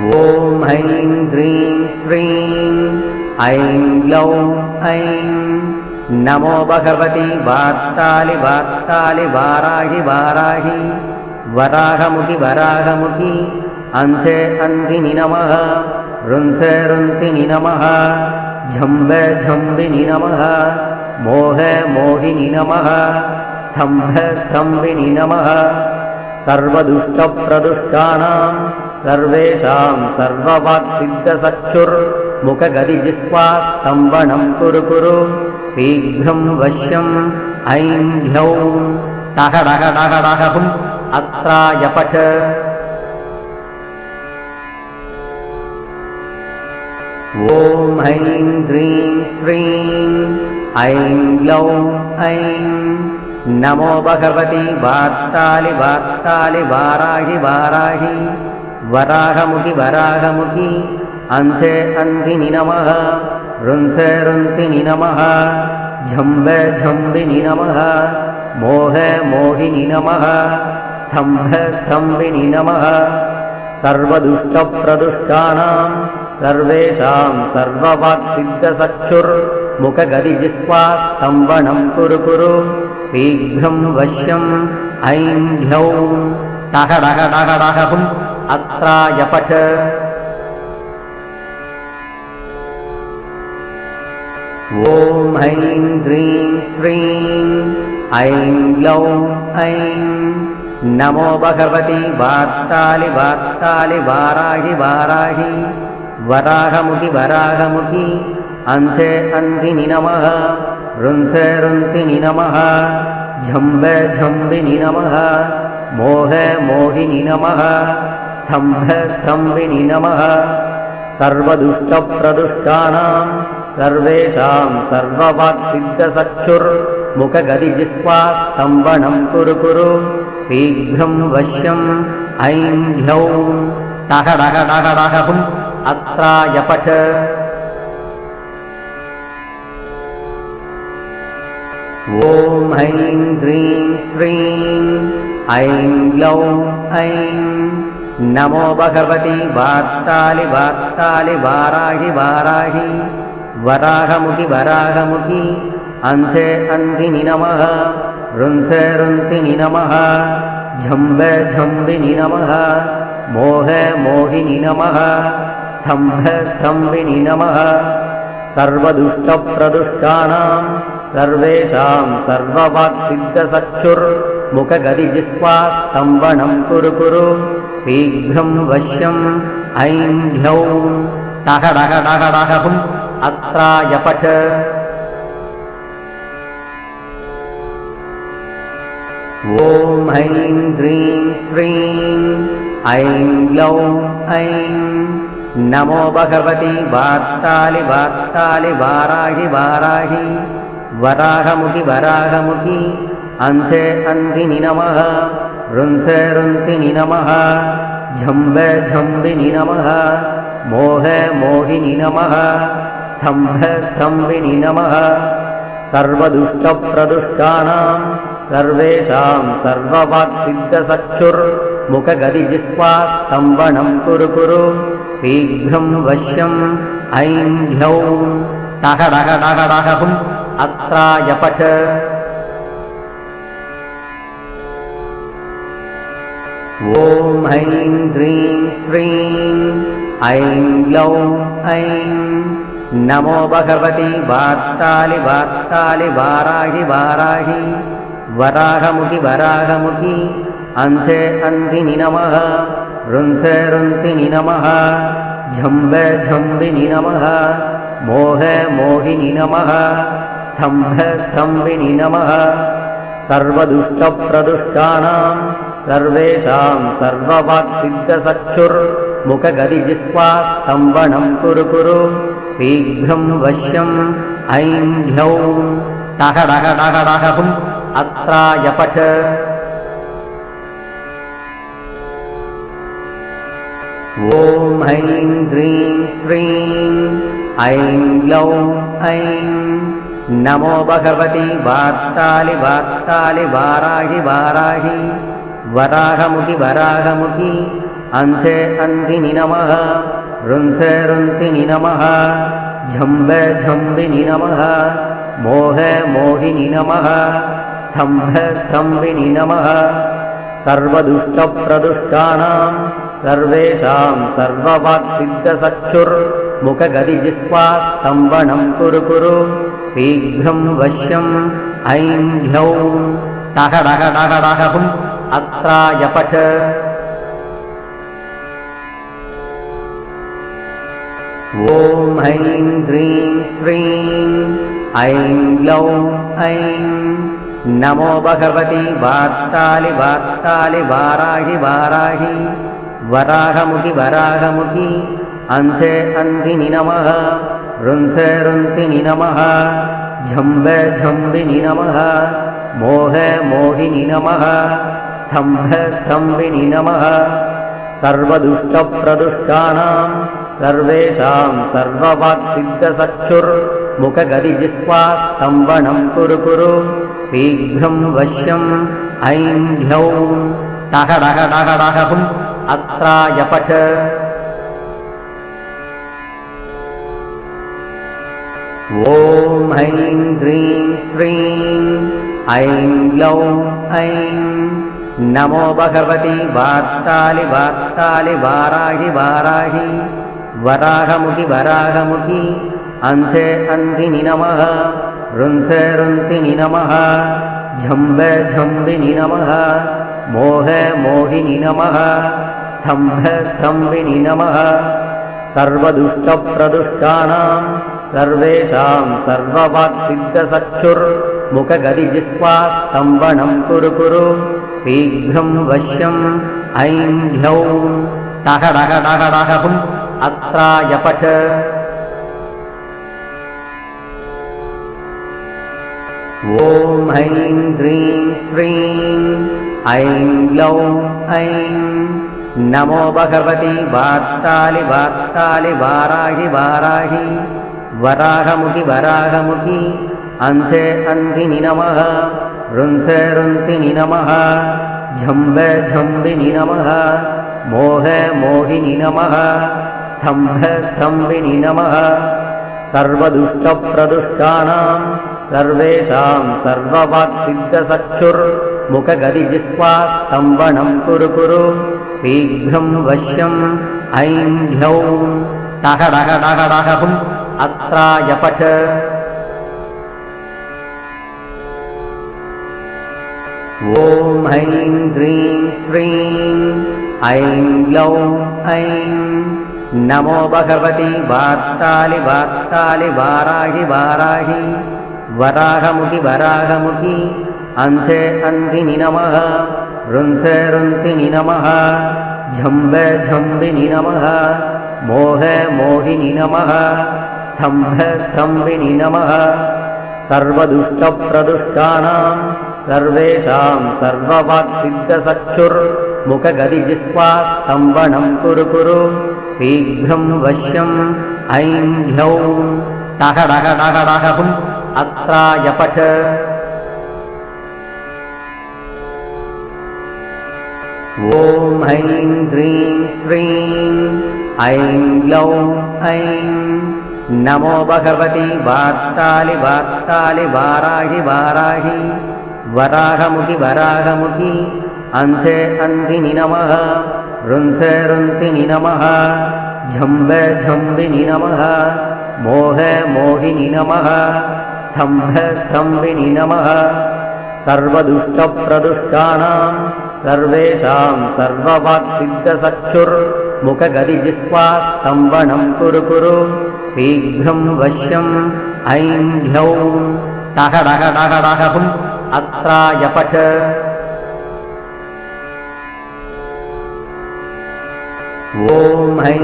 ॐ ऐं ह्रीं श्रीं ऐं ग्लौं ऐं नमो भगवति वार्तालि वार्तालि वाराहि वाराहि वराहमुखि वराहमुखि अन्धे अन्धिनि नमः रुन्धे रुन्धिनि नमः झम्बे झम्बिनि नमः मोहे मोहिनि नमः स्तम्भे स्तम्भिनि नमः सर्वदुष्टप्रदुष्टानां सर्वेषां सर्ववाक्सिद्धचक्षुर्मुखगदिजिह्वा स्तम्भनं कुरु कुरु शीघ्रं वश्यम् ऐं ह्यौं टः डः डः डः हुम् अस्त्राय फट् ॐ ऐं ह्रीं श्रीं ऐं ग्लौं ऐं नमो भगवति वार्तालि वार्तालि वाराहि वाराहि वराहमुखि वराहमुखि अन्धे अन्धिनि नमः रुन्धे रुन्धिनि नमः झम्बे झम्बिनि नमः मोहे मोहिनि नमः स्तम्भे स्तम्भिनि नमः सर्वदुष्टप्रदुष्टानां सर्वेषां सर्ववाक्सिद्धचक्षुर्मुखगदिजिह्वा स्तम्भनं कुरु कुरु शीघ्रं वश्यम् ऐं ह्यौं टः डः डः डः हुम् अस्त्राय फट् ॐ ॐ ऐं ह्रीं श्रीं ऐं ग्लौं ऐं नमो भगवति वार्तालि वार्तालि वाराहि वाराहि वराहमुखि वराहमुखि अन्धे अन्धिनि नमः रुन्धे रुन्धिनि नमः झम्बे झम्बिनि नमः मोहे मोहिनि नमः स्तम्भे स्तम्भिनि नमः सर्वदुष्टप्रदुष्टानां सर्वेषां सर्ववाक्सिद्धचक्षुर्मुखगदिजिह्वा स्तम्भनं कुरु कुरु शीघ्रं वश्यम् ऐं ह्लौं टः डः डः डः हुम् अस्त्राय पठ ॐ ऐं ह्रीं श्रीं ऐं ग्लौं ऐं नमो भगवति वार्तालि वार्तालि वाराहि वाराहि वराहमुखि वराहमुखि अन्धे अन्धिनि नमः रुन्धे रुन्धिनि नमः झम्बे झम्बिनि नमः मोहे मोहिनि नमः स्तम्भे स्तम्भिनि नमः सर्वदुष्टप्रदुष्टानां सर्वेषां सर्ववाक्सिद्धचक्षुर्मुखगदिजिह्वा स्तम्भनं कुरु कुरु शीघ्रं वश्यम् ऐं ह्लौं टः डः डः डः हुम् अस्त्राय पठ ॐ ऐं ह्रीं श्रीं ऐं ग्लौं ऐं नमो भगवति वार्तालि वार्तालि वाराहि वाराहि वराहमुखि वराहमुखि अन्धे अन्धिनि नमः रुन्धे रुन्धिनि नमः झम्बे झम्बिनि नमः मोहे मोहिनि नमः स्तम्भे स्तम्भिनि नमः सर्वदुष्टप्रदुष्टानां सर्वेषां सर्ववाक्सिद्धचक्षुर्मुखगदिजिह्वा स्तम्भनं कुरु कुरु शीघ्रं वश्यम् ऐं ह्लौं टः डः डः डः हुम् अस्त्राय पठ ॐ ऐं ह्रीं श्रीं ऐं ग्लौं ऐं नमो भगवति वार्तालि वार्तालि वाराहि वाराहि वराहमुखि वराहमुखि अन्धे अन्धिनि नमः रुन्धे रुन्धिनि नमः झम्बे झम्बिनि नमः मोहे मोहिनि नमः स्तम्भे स्तम्भिनि नमः सर्वदुष्टप्रदुष्टानां सर्वेषां सर्ववाक्सिद्धचक्षुर्मुखगदिजिह्वा स्तम्भनं कुरु कुरु शीघ्रं वश्यम् ऐं ह्लौं टः डः डः डः हुम् अस्त्राय पठ ॐ ऐं ह्रीं श्रीं ऐं ग्लौं ऐं नमो भगवति वार्तालि वार्तालि वाराहि वाराहि वराहमुखि वराहमुखि अन्धे अन्धिनि नमः रुन्धे रुन्धिनि नमः झम्बे झम्बिनि नमः मोहे मोहिनि नमः स्तम्भे स्तम्भिनि नमः सर्वदुष्टप्रदुष्टानां सर्वेषां सर्ववाक्सिद्धचक्षुर्मुखगदिजिह्वा स्तम्भनं कुरु कुरु शीघ्रं वश्यम् ऐं ह्लौं टः डः डः डः हुम् अस्त्राय पठ ॐ ऐं ह्रीं श्रीं ऐं ग्लौं ऐं नमो भगवति वार्तालि वार्तालि वाराहि वाराहि वराहमुखि वराहमुखि अन्धे अन्धिनि नमः रुन्धे रुन्धिनि नमः झम्बे झम्बिनि नमः मोहे मोहिनि नमः स्तम्भे स्तम्भिनि नमः सर्वदुष्टप्रदुष्टानां सर्वेषां सर्ववाक्सिद्धचक्षुर्मुखगदिजिह्वा स्तम्भनं कुरु कुरु शीघ्रं वश्यम् ऐं ह्लौं टः डः डः डः हुम् अस्त्राय पठ ॐ ऐं ह्रीं श्रीं ऐं ग्लौं ऐं नमो भगवति वार्तालि वार्तालि वाराहि वाराहि वराहमुखि वराहमुखि अन्धे अन्धिनि नमः रुन्धे रुन्धिनि नमः झम्बे झम्बिनि नमः मोहे मोहिनि नमः स्तम्भे स्तम्भिनि नमः सर्वदुष्टप्रदुष्टानां सर्वेषां सर्ववाक्सिद्धचक्षुर्मुखगदिजिह्वा स्तम्भनं कुरु कुरु शीघ्रं वश्यम् ऐं ह्यौं टः डः डः डः हुम् अस्त्राय पठ ॐ ऐं ह्रीं श्रीं ऐं ग्लौं ऐं नमो भगवति वार्तालि वार्तालि वाराहि वाराहि वराहमुखि वराहमुखि अन्धे अन्धिनि नमः रुन्धे रुन्धिनि नमः झम्बे झम्बिनि नमः मोहे मोहिनि नमः स्तम्भे स्तम्भिनि नमः सर्वदुष्टप्रदुष्टानां सर्वेषां सर्ववाक्सिद्धचक्षुर्मुखगदिजिह्वा स्तम्भनं कुरु कुरु शीघ्रं वश्यम् ऐं ह्यौं टः डः डः डः हुम् अस्त्राय पठ ॐ ऐं ह्रीं श्रीं ऐं ग्लौं ऐं नमो भगवति वार्तालि वार्तालि वाराहि वाराहि वराहमुखि वराहमुखि अन्धे अन्धिनि नमः रुन्धे रुन्धिनि नमः झम्बे झम्बिनि नमः मोहे मोहिनि नमः स्तम्भे स्तम्भिनि नमः सर्वदुष्टप्रदुष्टानां सर्वेषां सर्ववाक्सिद्धचक्षुर्मुखगदिजिह्वा स्तम्भनं कुरु कुरु शीघ्रं वश्यम् ऐं ह्यौं टः डः डः डः हुम् अस्त्राय पठ ॐ ऐं ह्रीं श्रीं ऐं ग्लौं ऐं नमो भगवति वार्तालि वार्तालि वाराहि वाराहि वराहमुखि वराहमुखि अन्धे अन्धिनि नमः रुन्धे रुन्धिनि नमः झम्बे झम्बिनि नमः मोहे मोहिनि नमः स्तम्भे स्तम्भिनि नमः सर्वदुष्टप्रदुष्टानां सर्वेषां सर्ववाक्सिद्धचक्षुर्मुखगदिजिह्वा स्तम्भनं कुरु कुरु शीघ्रं वश्यम् ऐं ह्यौं टः डः डः डः हुम् अस्त्राय पठ ॐ ऐं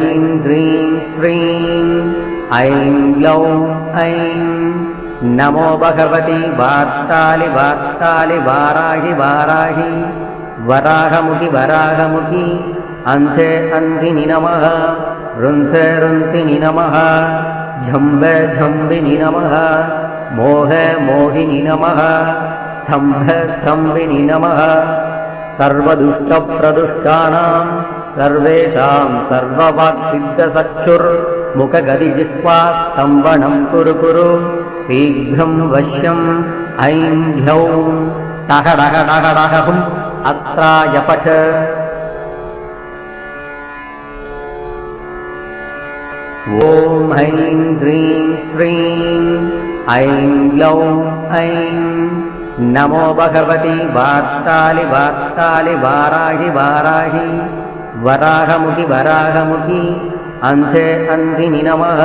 ह्रीं श्रीं ऐं ग्लौं ऐं नमो भगवति वार्तालि वार्तालि वाराहि वाराहि वराहमुखि वराहमुखि अन्धे अन्धिनि नमः रुन्धे रुन्धिनि नमः झम्बे झम्बिनि नमः मोहे मोहिनि नमः स्तम्भे स्तम्भिनि नमः सर्वदुष्टप्रदुष्टानां सर्वेषां सर्ववाक्सिद्धचक्षुर्मुखगदिजिह्वा स्तम्भनं कुरु कुरु शीघ्रं वश्यम् ऐं ह्यौं टः डः डः डः हुम् अस्त्राय पठ ॐ ऐं ह्रीं श्रीं ऐं ग्लौं ऐं नमो भगवति वार्तालि वार्तालि वाराहि वाराहि वराहमुखि वराहमुखि अन्धे अन्धिनि नमः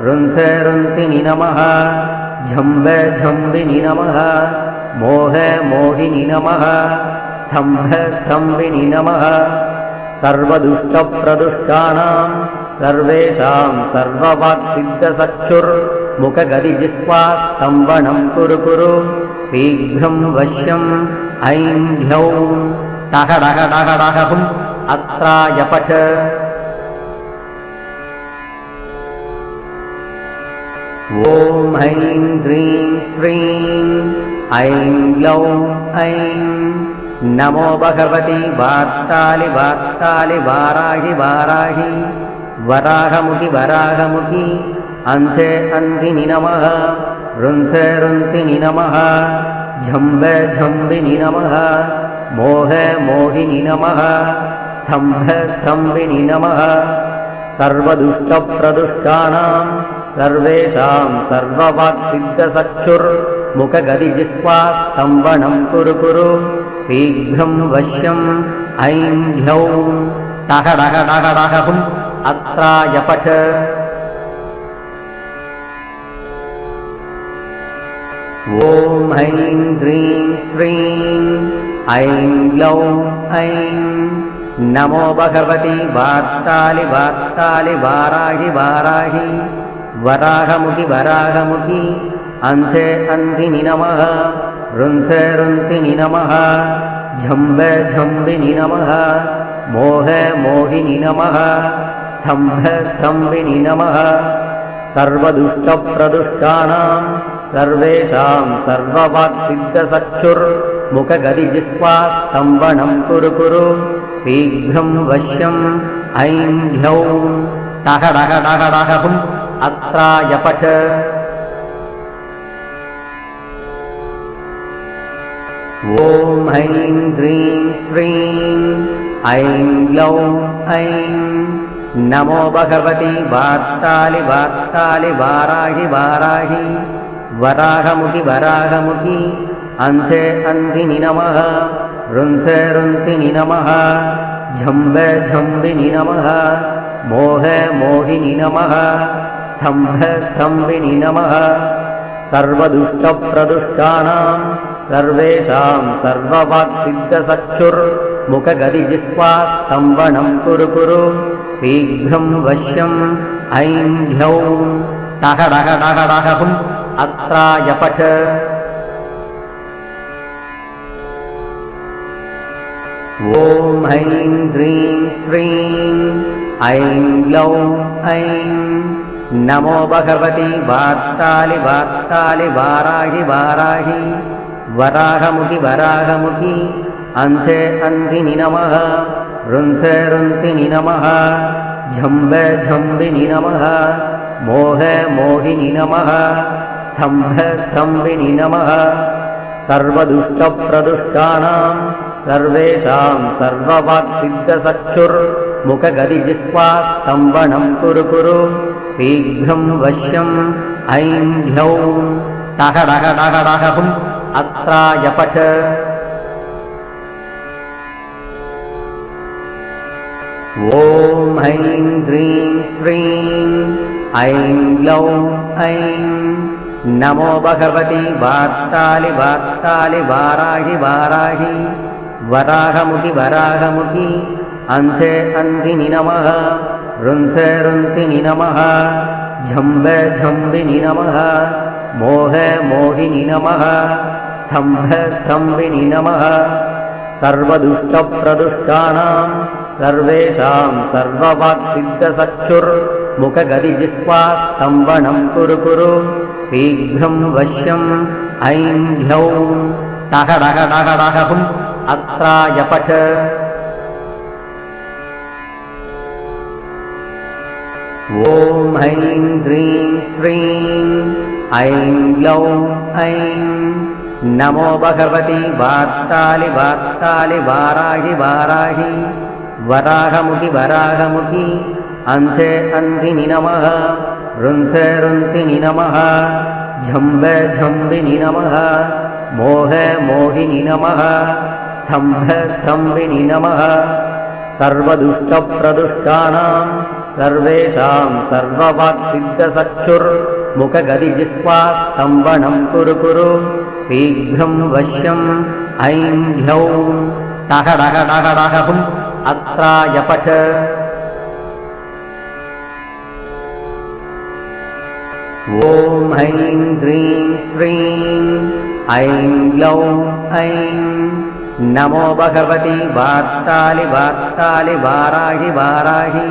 रुन्धे रुन्धिनि नमः झम्बे झम्बिनि नमः मोहे मोहिनि नमः स्तम्भे स्तम्भिनि नमः सर्वदुष्टप्रदुष्टानां सर्वेषां सर्ववाक्सिद्धचक्षुर्मुखगदिजिह्वा स्तम्भनं कुरु कुरु शीघ्रं वश्यम् ऐं ह्यौं टः डः डः डः हुम् अस्त्राय पठ ॐ ऐं ह्रीं श्रीं ऐं ग्लौं ऐं नमो भगवति वार्तालि वार्तालि वाराहि वाराहि वराहमुखि वराहमुखि अन्धे अन्धिनि नमः रुन्धे रुन्धिनि नमः झम्बे झम्बिनि नमः मोहे मोहिनि नमः स्तम्भे स्तम्भिनि नमः सर्वदुष्टप्रदुष्टानां सर्वेषां सर्ववाक्सिद्धचक्षुर्मुखगदिजिह्वास्तम्भनं कुरु कुरु शीघ्रं वश्यम् ऐं ह्यौं टः डः डः डः हुम् अस्त्राय पठ। ॐ ऐं ह्रीं श्रीं ऐं ग्लौं ऐं नमो भगवति वार्तालि वार्तालि वाराहि वाराहि वराहमुखि वराहमुखि अन्धे अन्धिनि नमः रुन्धे रुन्धिनि नमः झम्बे झम्बिनि नमः मोहे मोहिनि नमः स्तम्भे स्तम्भिनि नमः सर्वदुष्टप्रदुष्टानां सर्वेषां सर्ववाक्सिद्धचक्षुर्मुखगदिजिह्वास्तम्भनं कुरु कुरु शीघ्रं वश्यम् ऐं ह्यौं टः डः डः डः हुम् अस्त्राय पठ। ॐ ऐं ह्रीं श्रीं ऐं ग्लौं ऐं नमो भगवति वार्तालि वार्तालि वाराहि वाराहि वराहमुखि वराहमुखि अन्धे अन्धिनि नमः रुन्धे रुन्धिनि नमः झम्बे झम्बिनि नमः मोहे मोहिनि नमः स्तम्भे स्तम्भिनि नमः सर्वदुष्टप्रदुष्टानां सर्वेषां सर्ववाक्सिद्धचक्षुर्मुखगदिजिह्वास्तम्भनं कुरु कुरु शीघ्रं वश्यम् ऐं ह्यौं टः डः डः डः हुम् अस्त्राय पठ। ॐ ऐं ह्रीं श्रीं ऐं ग्लौं ऐं नमो भगवति वार्तालि वार्तालि वाराहि वाराहि वराहमुखि वराहमुखि अन्धे अन्धिनि नमः रुन्धे रुन्धिनि नमः झम्बे झम्बिनि नमः मोहे मोहिनि नमः स्तम्भे स्तम्भिनि नमः सर्वदुष्टप्रदुष्टानां सर्वेषां सर्ववाक्सिद्धचक्षुर्मुखगदिजिह्वास्तम्भनं कुरु कुरु शीघ्रं वश्यम् ऐं ह्यौं टः डः डः डः हुम् अस्त्राय पठ। ॐ ऐं ह्रीं श्रीं ऐं ग्लौं ऐं नमो भगवति वार्तालि वार्तालि वाराहि वाराहि वराहमुखि वराहमुखि अन्धे अन्धिनि नमः रुन्धे रुन्धिनि नमः झम्बे झम्बिनि नमः मोहे मोहिनि नमः स्तम्भे स्तम्भिनि नमः सर्वदुष्टप्रदुष्टानां सर्वेषां सर्ववाक्सिद्धचक्षुर्मुखगदिजिह्वास्तम्भनं कुरु कुरु शीघ्रं वश्यम् ऐं ह्यौं टः डः डः डः हुम् अस्त्राय पठ। ॐ ऐं ह्रीं श्रीं ऐं ग्लौं ऐं नमो भगवति वार्तालि वार्तालि वाराहि वाराहि वराहमुखि वराहमुखि अन्धे अन्धिनि नमः रुन्धे रुन्धिनि नमः झम्बे झम्बिनि नमः मोहे मोहिनि नमः स्तम्भे स्तम्भिनि नमः सर्वदुष्टप्रदुष्टानां सर्वेषां सर्ववाक्सिद्धचक्षुर्मुखगदिजिह्वास्तम्भनं कुरु कुरु शीघ्रं वश्यम् ऐं ह्यौं टः डः डः डः हुम् अस्त्राय पठ। ॐ ऐं ह्रीं श्रीं ऐं ग्लौं ऐं नमो भगवति वार्तालि वार्तालि वाराहि वाराहि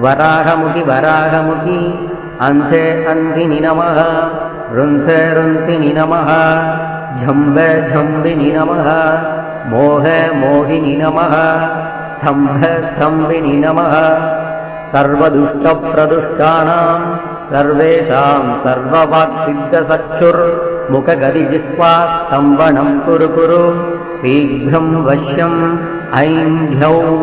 वराहमुखि वराहमुखि अन्धे अन्धिनि नमः रुन्धे रुन्धिनि नमः झम्बे झम्बिनि नमः मोहे मोहिनि नमः स्तम्भे स्तम्भिनि नमः सर्वदुष्टप्रदुष्टानां सर्वेषां सर्ववाक्सिद्धचक्षुर्मुखगदिजिह्वास्तम्भनं कुरु कुरु शीघ्रं वश्यम् ऐं ह्यौं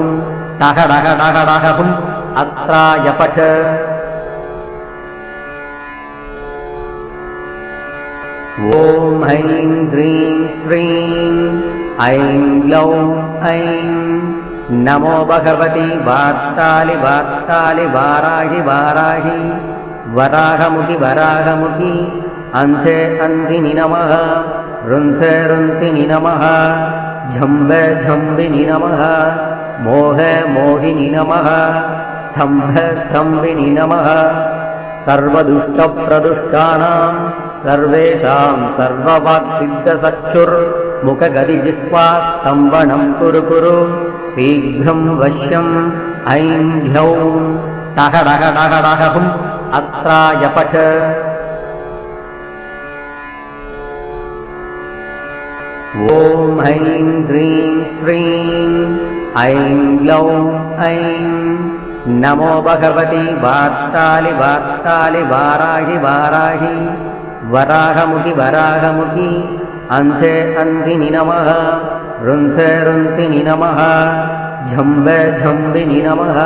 टः डः डः डः हुम् अस्त्राय पठ ॐ ऐं ह्रीं श्रीं ऐं ग्लौं ऐं नमो भगवति वार्तालि वार्तालि वाराहि वाराहि वराहमुखि वराहमुखि अन्धे अन्धिनि नमः रुन्धे रुन्धिनि नमः झम्बे झम्बिनि नमः मोहे मोहिनि नमः स्तम्भे स्तम्भिनि नमः सर्वदुष्टप्रदुष्टानां सर्वेषां सर्ववाक्सिद्धचक्षुर्मुखगदिजिह्वा स्तम्भनं कुरु कुरु शीघ्रं वश्यम् ऐं ह्यौं टः डः डः डः हुम् अस्त्राय पठ ॐ ऐं ह्रीं श्रीं ऐं ग्लौं ऐं नमो भगवति वार्तालि वार्तालि वाराहि वाराहि वराहमुखि वराहमुखि अन्धे अन्धिनि नमः रुन्धे रुन्धिनि नमः झम्बे झम्बिनि नमः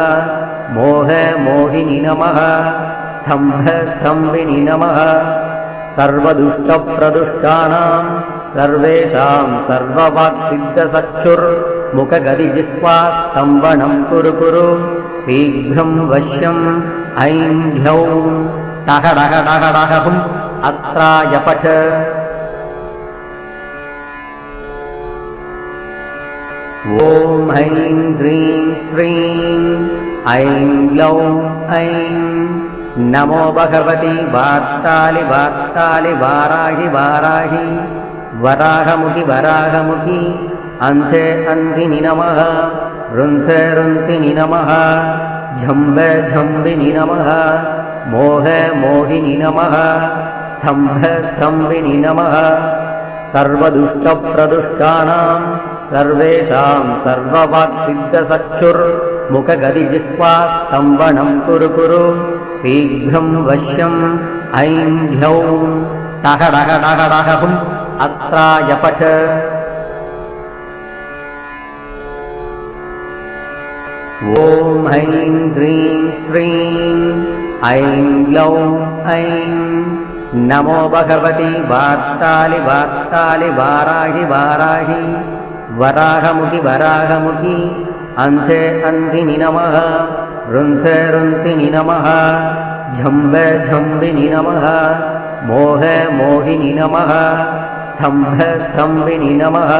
मोहे मोहिनि नमः स्तम्भे स्तम्भिनि नमः सर्वदुष्टप्रदुष्टानां सर्वेषां सर्ववाक्सिद्धचक्षुर्मुखगदिजिह्वा स्तम्भनं कुरु कुरु शीघ्रं वश्यम् ऐं ह्यौं टः डः डः डः हुम् अस्त्राय पठ ॐ ऐं ह्रीं श्रीं ऐं ग्लौं ऐं नमो भगवति वार्तालि वार्तालि वाराहि वाराहि वराहमुखि वराहमुखि अन्धे अन्धिनि नमः रुन्धे रुन्धिनि नमः झम्बे झम्बिनि नमः मोहे मोहिनि नमः स्तम्भे स्तम्भिनि नमः सर्वदुष्टप्रदुष्टानां सर्वेषां सर्ववाक्सिद्धचक्षुर्मुखगदिजिह्वा स्तम्भनं कुरु कुरु शीघ्रं वश्यम् ऐं ह्यौं टः डः डः डः हुम् अस्त्राय पठ ॐ ऐं ह्रीं श्रीं ऐं ग्लौं ऐं नमो भगवति वार्तालि वार्तालि वाराहि वाराहि वराहमुखि वराहमुखि अन्धे अन्धिनि नमः रुन्धे रुन्धिनि नमः झम्बे झम्बिनि नमः मोहे मोहिनि नमः स्तम्भे स्तम्भिनि नमः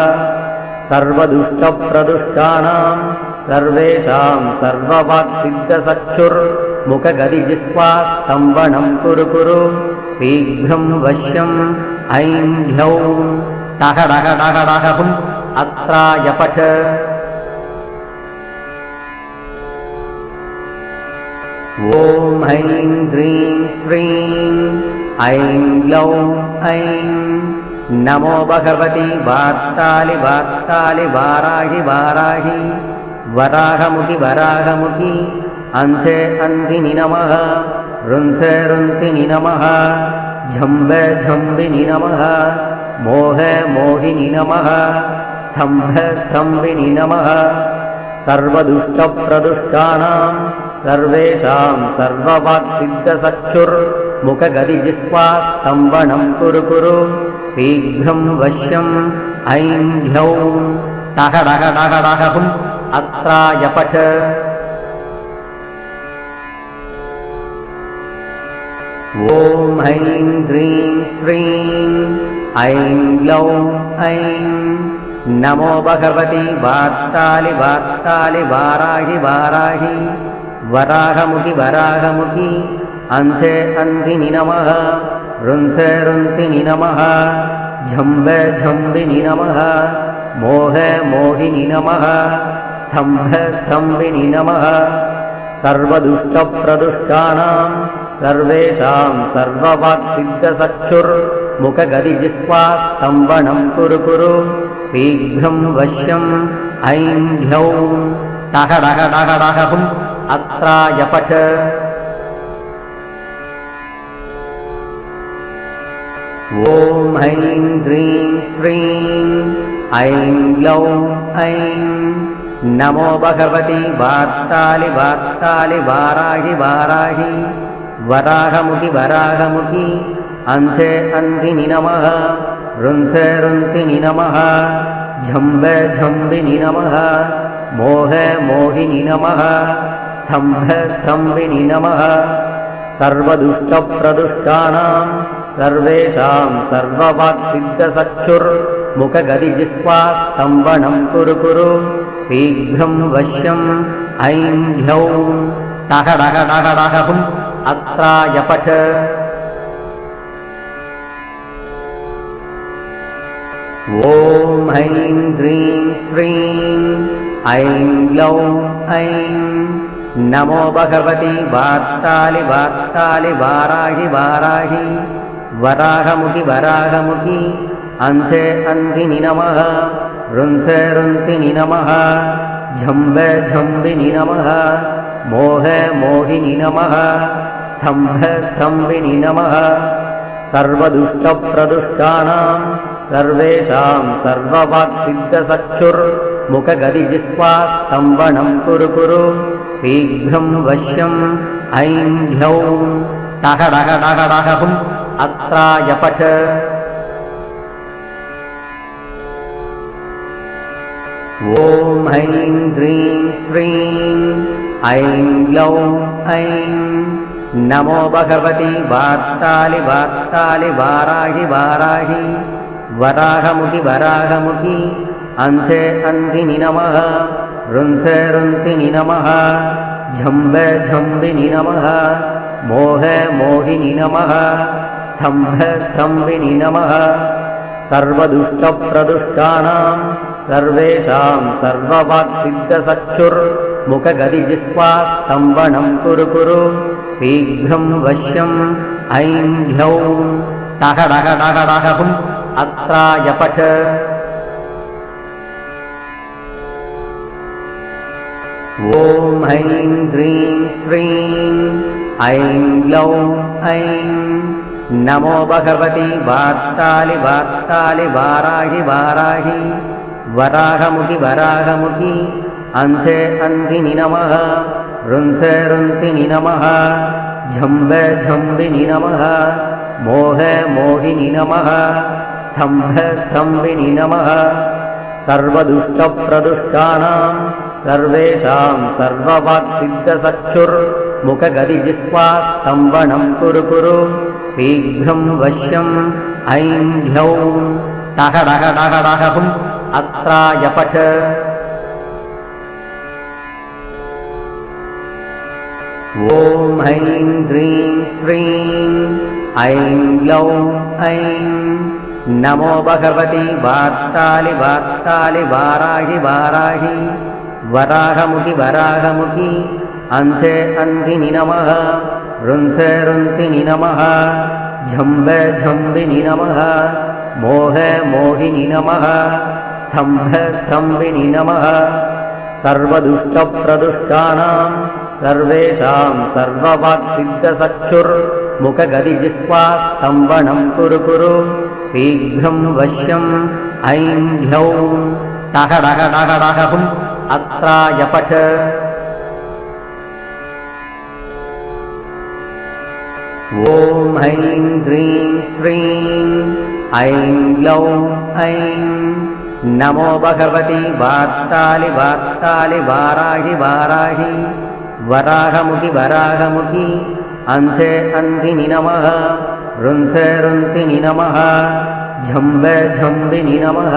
सर्वदुष्टप्रदुष्टानां सर्वेषां सर्ववाक्सिद्धचक्षुर्मुखगदिजिह्वा स्तम्भनं कुरु कुरु शीघ्रं वश्यम् ऐं ह्यौं टः डः डः डः हुम् अस्त्राय पठ ॐ ऐं ह्रीं श्रीं ऐं ग्लौं ऐं नमो भगवति वार्तालि वार्तालि वाराहि वाराहि वराहमुखि वराहमुखि अन्धे अन्धिनि नमः रुन्धे रुन्धिनि नमः झम्बे झम्बिनि नमः मोहे मोहिनि नमः स्तम्भे स्तम्भिनि नमः सर्वदुष्टप्रदुष्टानां सर्वेषां सर्ववाक्सिद्धचक्षुर्मुखगदिजिह्वा स्तम्भनं कुरु कुरु शीघ्रं वश्यम् ऐं ह्यौं टः डः डः डः हुम् अस्त्राय पठ ॐ ऐं ह्रीं श्रीं ऐं ग्लौं ऐं नमो भगवति वार्तालि वार्तालि वाराहि वाराहि वराहमुखि वराहमुखि अन्धे अन्धिनि नमः रुन्धे रुन्धिनि नमः झम्बे झम्बिनि नमः मोहे मोहिनि नमः स्तम्भे स्तम्भिनि नमः सर्वदुष्टप्रदुष्टानां सर्वेषां सर्ववाक्सिद्धचक्षुर्मुखगदिजिह्वा स्तम्भनं कुरु कुरु शीघ्रं वश्यम् ऐं ह्यौं टः डः डः डः हुम् अस्त्राय पठ ॐ ऐं ह्रीं श्रीं ऐं ग्लौं ऐं नमो भगवती वार्तालि वार्तालि वाराहि वाराहि वराहमुखि वराहमुखि अन्धे अन्धिनि नमः रुन्धे रुन्धिनि नमः झम्बे झम्बिनि नमः मोहे मोहिनि नमः स्तम्भे स्तम्भिनि नमः सर्वदुष्टप्रदुष्टानां सर्वेषां सर्ववाक्सिद्धचक्षुर्मुखगदिजिह्वा स्तम्भनं कुरु कुरु शीघ्रं वश्यम् ऐं ह्यौं टः डः डः डः हुम् अस्त्राय पठ ॐ ऐं ह्रीं श्रीं ऐं ग्लौं ऐं नमो भगवती वार्तालि वार्तालि वाराहि वाराहि वराहमुखि वराहमुखि अन्धे अन्धिनि नमः रुन्धे रुन्धिनि नमः झम्बे झम्बिनि नमः मोहे मोहिनि नमः स्तम्भे स्तम्भिनि नमः सर्वदुष्टप्रदुष्टानां सर्वेषां सर्ववाक्सिद्धचक्षुर्मुखगदिजिह्वा स्तम्भनं कुरु कुरु शीघ्रं वश्यम् ऐं ह्यौं टः डः डः डः हुम् अस्त्राय पठ ॐ ऐं ह्रीं श्रीं ऐं ग्लौं ऐं नमो भगवती वार्तालि वार्तालि वाराहि वाराहि वराहमुखि वराहमुखि अन्धे अन्धिनि नमः रुन्धे रुन्धिनि नमः झम्बे झम्बिनि नमः मोहे मोहिनि नमः स्तम्भे स्तम्भिनि नमः सर्वदुष्टप्रदुष्टानां सर्वेषां सर्ववाक्सिद्धचक्षुर्मुखगदिजिह्वा स्तम्भनं कुरु कुरु शीघ्रं वश्यम् ऐं ह्यौं टः डः डः डः हुम् अस्त्राय पठ ॐ ऐं ह्रीं श्रीं ऐं ग्लौं ऐं नमो भगवती वार्तालि वार्तालि वाराहि वाराहि वराहमुखि वराहमुखि अन्धे अन्धिनि नमः रुन्धे रुन्धिनि नमः झम्बे झम्बिनि नमः मोहे मोहिनि नमः स्तम्भे स्तम्भिनि नमः सर्वदुष्टप्रदुष्टानां सर्वेषां सर्ववाक्सिद्धचक्षुर्मुखगदिजिह्वा स्तम्भनं कुरु कुरु शीघ्रं वश्यम् ऐं ह्यौं टः डः डः डः हुम् अस्त्राय पठ ॐ ऐं ह्रीं श्रीं ऐं ग्लौं ऐं नमो भगवती वार्तालि वार्तालि वाराहि वाराहि वराहमुखि वराहमुखि अन्धे अन्धिनि नमः रुन्धे रुन्धिनि नमः झम्बे झम्बिनि नमः मोहे मोहिनि नमः स्तम्भे स्तम्भिनि नमः सर्वदुष्टप्रदुष्टानां सर्वेषां सर्ववाक्सिद्धचक्षुर्मुखगदिजिह्वा स्तम्भनं कुरु कुरु शीघ्रं वश्यम् ऐं ह्यौं टः डः डः डः हुम् अस्त्राय पठ ॐ ऐं ह्रीं श्रीं ऐं ग्लौं ऐं नमो भगवती वार्तालि वार्तालि वाराहि वाराहि वराहमुखि वराहमुखि अन्धे अन्धिनि नमः रुन्धे रुन्धिनि नमः झम्बे झम्बिनि नमः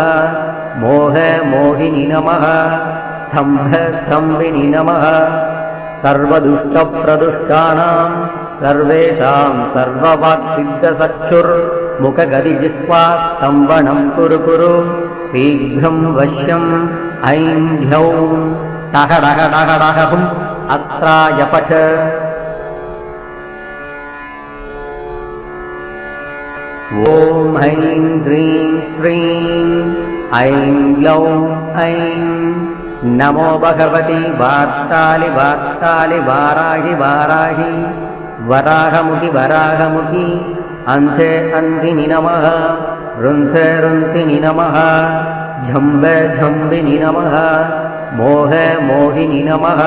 मोहे मोहिनि नमः स्तम्भे स्तम्भिनि नमः सर्वदुष्टप्रदुष्टानां सर्वेषां सर्ववाक्सिद्धचक्षुर्मुखगदिजिह्वा स्तम्भनं कुरु कुरु शीघ्रं वश्यम् ऐं ह्यौं टः डः डः डः हुम् अस्त्राय पठ ॐ ऐं ह्रीं श्रीं ऐं ग्लौं ऐं नमो भगवती वार्तालि वार्तालि वाराहि वाराहि वराहमुखि वराहमुखि अन्धे अन्धिनि नमः रुन्धे रुन्धिनि नमः झम्बे झम्बिनि नमः मोह मोहिनि नमः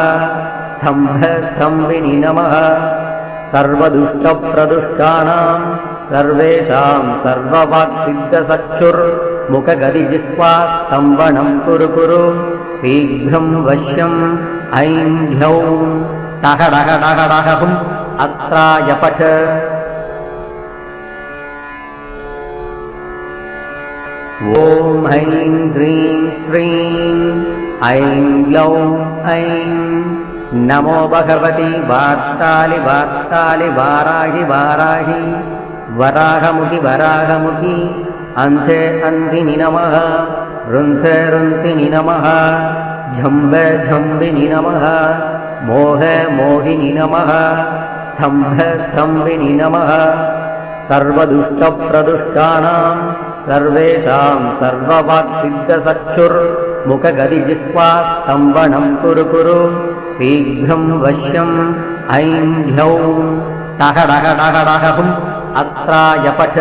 स्तम्भ स्तम्भिनि नमः सर्वदुष्टप्रदुष्टानां सर्वेषां सर्ववाक्सिद्धचक्षुर्मुखगदिजिह्वा स्तम्भनं कुरु कुरु शीघ्रं वश्यम् ऐं ह्यौं टः डः डः डः हुम् अस्त्राय पठ ॐ ऐं ह्रीं श्रीं ऐं ग्लौं ऐं नमो भगवति वार्तालि वार्तालि वाराहि वाराहि वराहमुखि वराहमुखि अन्धे अन्धिनि नमः रुन्धे रुन्धिनि नमः झम्ब झम्बिनि नमः मोह मोहिनि नमः स्तम्भ स्तम्भिनि नमः सर्वदुष्टप्रदुष्टानां सर्वेषां सर्ववाक्सिद्धचक्षुर्मुखगदिजिह्वा स्तम्भनं कुरु कुरु शीघ्रं वश्यम् ऐं ह्यौं टः डः डः डः हुम् अस्त्राय पठ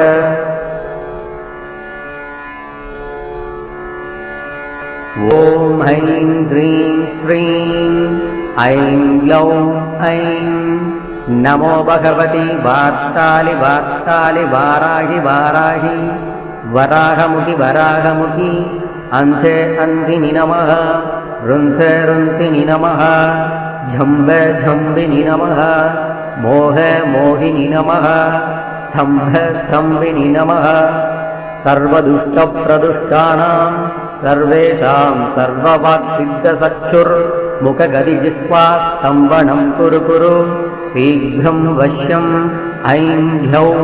ॐ ऐं ह्रीं श्रीं ऐं ग्लौं ऐं नमो भगवति वार्तालि वार्तालि वाराहि वाराहि वराहमुखि वराहमुखि अन्धे अन्धिनि नमः रुन्धे रुन्धिनि नमः झम्ब झम्बिनि नमः मोह मोहिनि नमः स्तम्भ स्तम्भिनि नमः सर्वदुष्टप्रदुष्टानां सर्वेषां सर्ववाक्सिद्धचक्षुर्मुखगदिजिह्वा स्तम्भनं कुरु कुरु शीघ्रं वश्यम् ऐं ह्यौं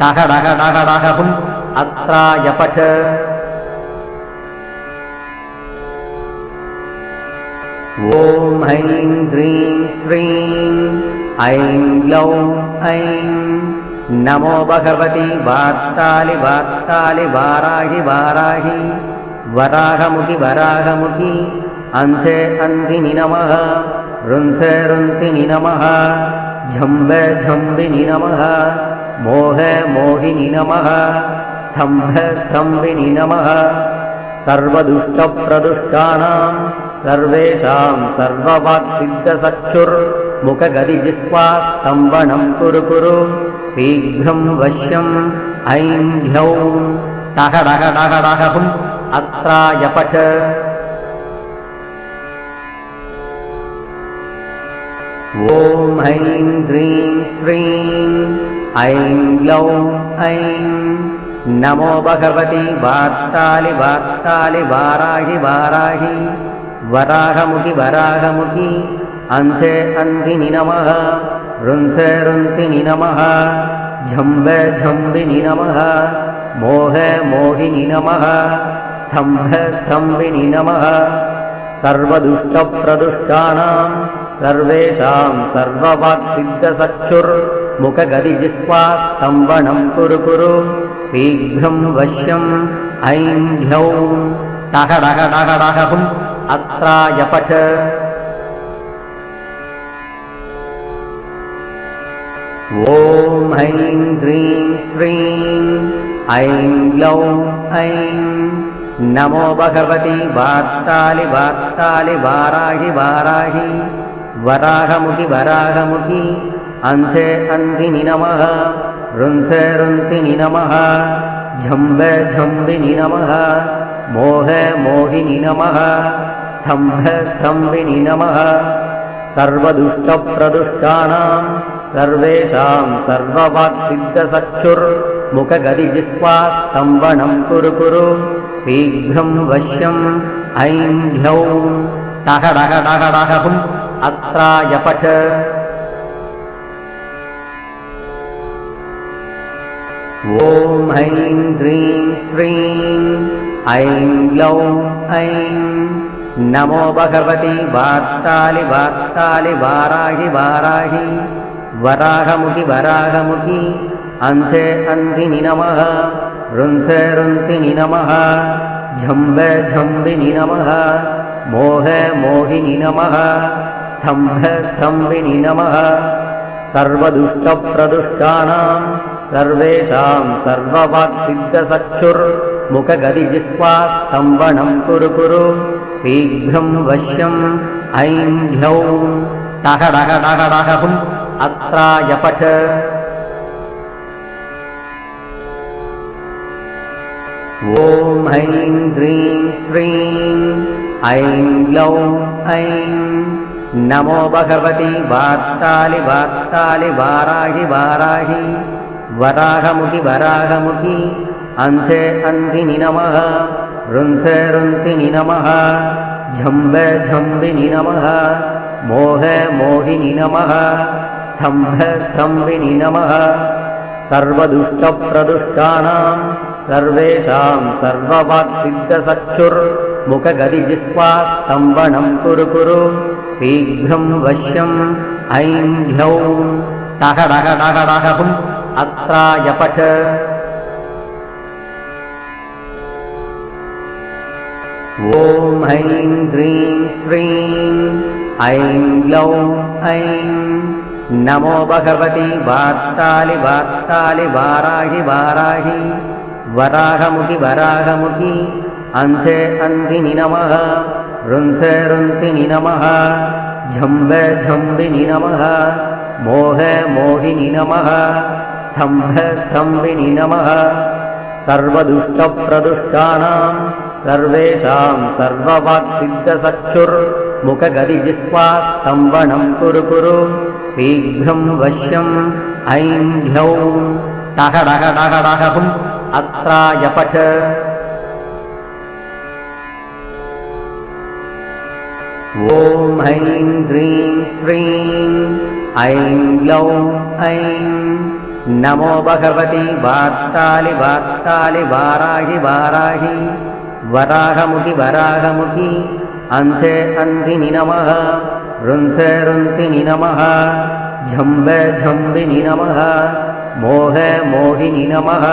टः डः डः डः हुम् अस्त्राय पठ ॐ ऐं ह्रीं श्रीं ऐं ग्लौं ऐं नमो भगवति वार्तालि वार्तालि वाराहि वाराहि वराहमुखि वराहमुखि अन्धे अन्धिनि नमः रुन्धे रुन्धिनि नमः झम्ब झम्बिनि नमः मोह मोहिनि नमः स्तम्भ स्तम्भिनि नमः सर्वदुष्टप्रदुष्टानां सर्वेषां सर्ववाक्सिद्धचक्षुर्मुखगदिजिह्वा स्तम्भनं कुरु कुरु शीघ्रं वश्यम् ऐं ह्यौं टः डः डः डः हुम् अस्त्राय पठ ॐ ऐं ह्रीं श्रीं ऐं ग्लौं ऐं नमो भगवति वार्तालि वार्तालि वाराहि वाराहि वराहमुखि वराहमुखि अन्धे अन्धिनि नमः रुन्धे रुन्धिनि नमः झम्ब झम्बिनि नमः मोह मोहिनि नमः स्तम्भ स्तम्भिनि नमः सर्वदुष्टप्रदुष्टानां सर्वेषां सर्ववाक्सिद्धचक्षुर्मुखगदिजिह्वा स्तम्भनं कुरु कुरु शीघ्रं वश्यम् ऐं ह्यौं टः डः डः डः हुम् अस्त्राय पठ ॐ ऐं ह्रीं श्रीं ऐं ग्लौं ऐं नमो भगवति वार्तालि वार्तालि वाराहि वाराहि वराहमुखि वराहमुखि अन्धे अन्धिनि नमः रुन्धे रुन्धिनि नमः झम्ब झम्बिनि नमः मोह मोहिनि नमः स्तम्भ स्तम्भिनि नमः सर्वदुष्टप्रदुष्टानां सर्वेषां सर्ववाक्सिद्धचक्षुर्मुखगदिजिह्वा स्तम्भनं कुरु कुरु शीघ्रं वश्यम् ऐं ह्यौं टः डः डः डः हुम् अस्त्राय पठ ॐ ऐं ह्रीं श्रीं ऐं ग्लौं ऐं नमो भगवति वार्तालि वार्तालि वाराहि वाराहि वराहमुखि वराहमुखि अन्धे अन्धिनि नमः रुन्धे रुन्धिनि नमः झम्ब झम्बिनि नमः मोह मोहिनि नमः स्तम्भ स्तम्भिनि नमः सर्वदुष्टप्रदुष्टानां सर्वेषां सर्ववाक्सिद्धचक्षुर्मुखगदिजिह्वा स्तम्भनं कुरु कुरु शीघ्रं वश्यम् ऐं ह्यौं टः डः डः डः हुम् अस्त्राय फट् ॐ ऐं ह्रीं श्रीं ऐं ग्लौं ऐं नमो भगवति वार्तालि वार्तालि वाराहि वाराहि वराहमुखि वराहमुखि अन्धे अन्धिनि नमः रुन्धे रुन्धिनि नमः झम्बे झम्बिनि नमः मोहे मोहिनि नमः स्तम्भे स्तम्भिनि नमः सर्वदुष्टप्रदुष्टानां सर्वेषां सर्ववाक्सिद्धचक्षुर्मुखगदिजिह्वा स्तम्भनं कुरु कुरु शीघ्रं वश्यम् ऐं ह्यौं टः डः डः डः हुम् अस्त्राय फट् ॐ ऐं ह्रीं श्रीं ऐं ग्लौं ऐं नमो भगवति वार्तालि वार्तालि वाराहि वाराहि वराहमुखि वराहमुखि अन्धे अन्धिनि नमः रुन्धे रुन्धिनि नमः झम्बे झम्बिनि नमः मोहे मोहिनि नमः स्तम्भे स्तम्भिनि नमः सर्वदुष्टप्रदुष्टानां सर्वेषां सर्ववाक्सिद्धचक्षुर्मुखगदिजिह्वा स्तम्भनं कुरु कुरु शीघ्रं वश्यम् ऐं ह्यौं टः डः डः डः हुम् अस्त्राय फट् ॐ ऐं ह्रीं श्रीं ऐं ग्लौं ऐं नमो भगवति वार्तालि वार्तालि वाराहि वाराहि वराहमुखि वराहमुखि अन्धे अन्धिनि नमः रुन्धे रुन्धिनि नमः झम्बे झम्बिनि नमः मोहे मोहिनि नमः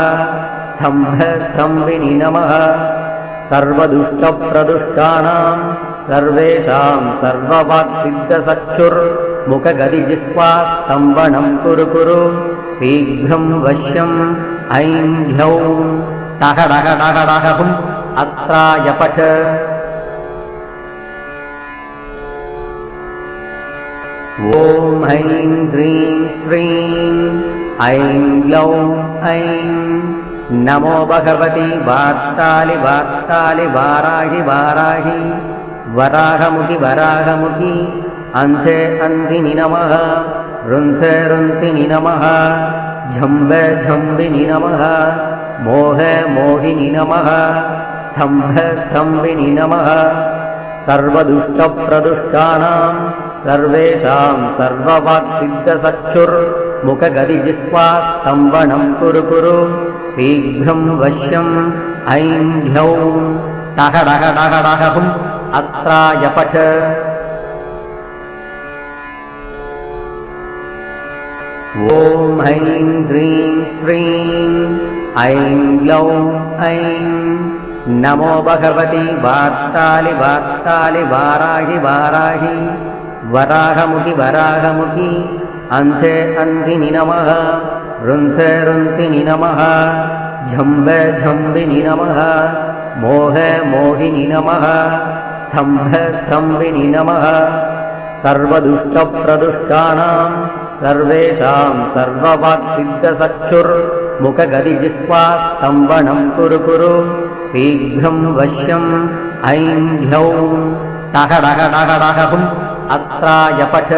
स्तम्भे स्तम्भिनि नमः सर्वदुष्टप्रदुष्टानां सर्वेषां सर्ववाक्सिद्धचक्षुर्मुखगदिजिह्वा स्तम्भनं कुरु कुरु शीघ्रं वश्यम् ऐं ह्यौं टः डः डः डः हुम् अस्त्राय फट् ॐ ऐं ह्रीं श्रीं ऐं ग्लौं ऐं नमो भगवति वार्तालि वार्तालि वाराहि वाराहि वराहमुखि वराहमुखि अन्धे अन्धिनि नमः रुन्धे रुन्धिनि नमः झम्बे झम्बिनि नमः मोहे मोहिनि नमः स्तम्भे स्तम्भिनि नमः सर्वदुष्टप्रदुष्टानां सर्वेषां सर्ववाक्सिद्धचक्षुर्मुखगदिजिह्वा स्तम्भनं कुरु कुरु शीघ्रं वश्यम् ऐं ह्यौं टः डः डः डः हुम् अस्त्राय फट् ॐ ऐं ह्रीं श्रीं ऐं ग्लौं ऐं नमो भगवति वार्तालि वार्तालि वाराहि वाराहि वराहमुखि वराहमुखि अन्धे अन्धिनि नमः रुन्धे रुन्धिनि नमः झम्बे झम्बिनि नमः मोहे मोहिनि नमः स्तम्भे स्तम्भिनि नमः सर्वदुष्टप्रदुष्टानां सर्वेषां सर्ववाक्सिद्धचक्षुर्मुखगदिजिह्वा स्तम्भनं कुरु कुरु शीघ्रं वश्यम् ऐं ह्यौं टः डः डः डः हुम् अस्त्राय फट्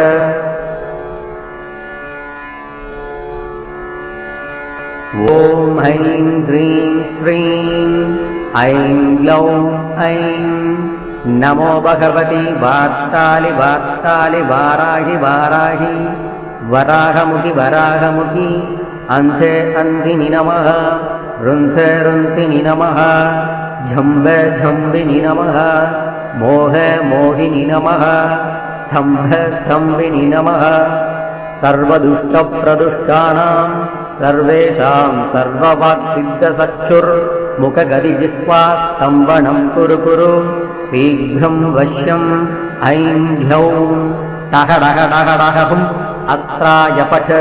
ॐ ऐं ह्रीं श्रीं ऐं ग्लौं ऐं नमो भगवति वार्तालि वार्तालि वाराहि वाराहि वराहमुखि वराहमुखि अन्धे अन्धिनि नमः रुन्धे रुन्धिनि नमः झम्बे झम्बिनि नमः मोहे मोहिनि नमः स्तम्भे स्तम्भिनि नमः सर्वदुष्टप्रदुष्टानां सर्वेषां सर्ववाक्सिद्धचक्षुर्मुखगदिजिह्वा स्तम्भनं कुरु कुरु शीघ्रं वश्यम् ऐं ह्यौं टः डः डः डः हुम् अस्त्राय फट्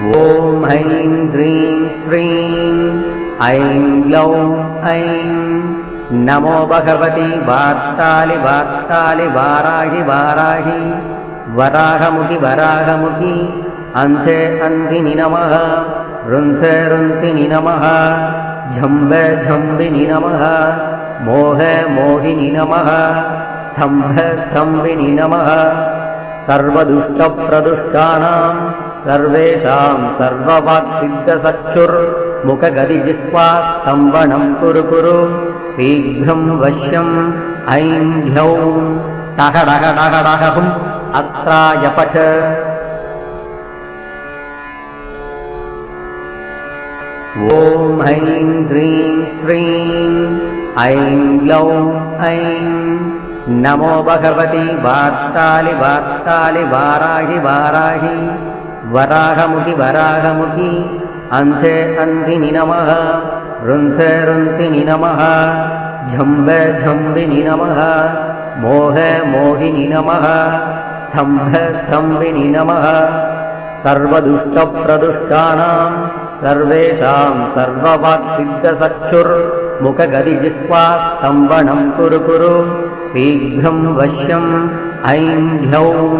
ॐ ऐं ह्रीं श्रीं ऐं ग्लौं ऐं नमो भगवति वार्तालि वार्तालि वाराहि वाराहि वराहमुखि वराहमुखि अन्धे अन्धिनि नमः रुन्धे रुन्धिनि नमः झम्बे झम्बिनि नमः मोहे मोहिनि नमः स्तम्भे स्तम्भिनि नमः सर्वदुष्टप्रदुष्टानां सर्वेषां सर्ववाक्सिद्धचक्षुर्मुखगदिजिह्वा स्तम्भनं कुरु कुरु शीघ्रं वश्यम् ऐं ह्यौं टः डः डः डः हुम् अस्त्राय पठ ॐ ऐं ह्रीं श्रीं ऐं ग्लौं ऐं नमो भगवति वार्तालि वार्तालि वाराहि वाराहि वराहमुखि वराहमुखि अन्धे अन्धिनि नमः रुन्धे रुन्धिनि नमः झम्बे झम्बिनि नमः मोहे मोहिनि नमः स्तम्भे स्तम्भिनि नमः सर्वदुष्टप्रदुष्टानां सर्वेषां सर्ववाक्सिद्धचक्षुर्मुखगदिजिह्वा स्तम्भनं कुरु कुरु शीघ्रं वश्यम् ऐं ह्यौं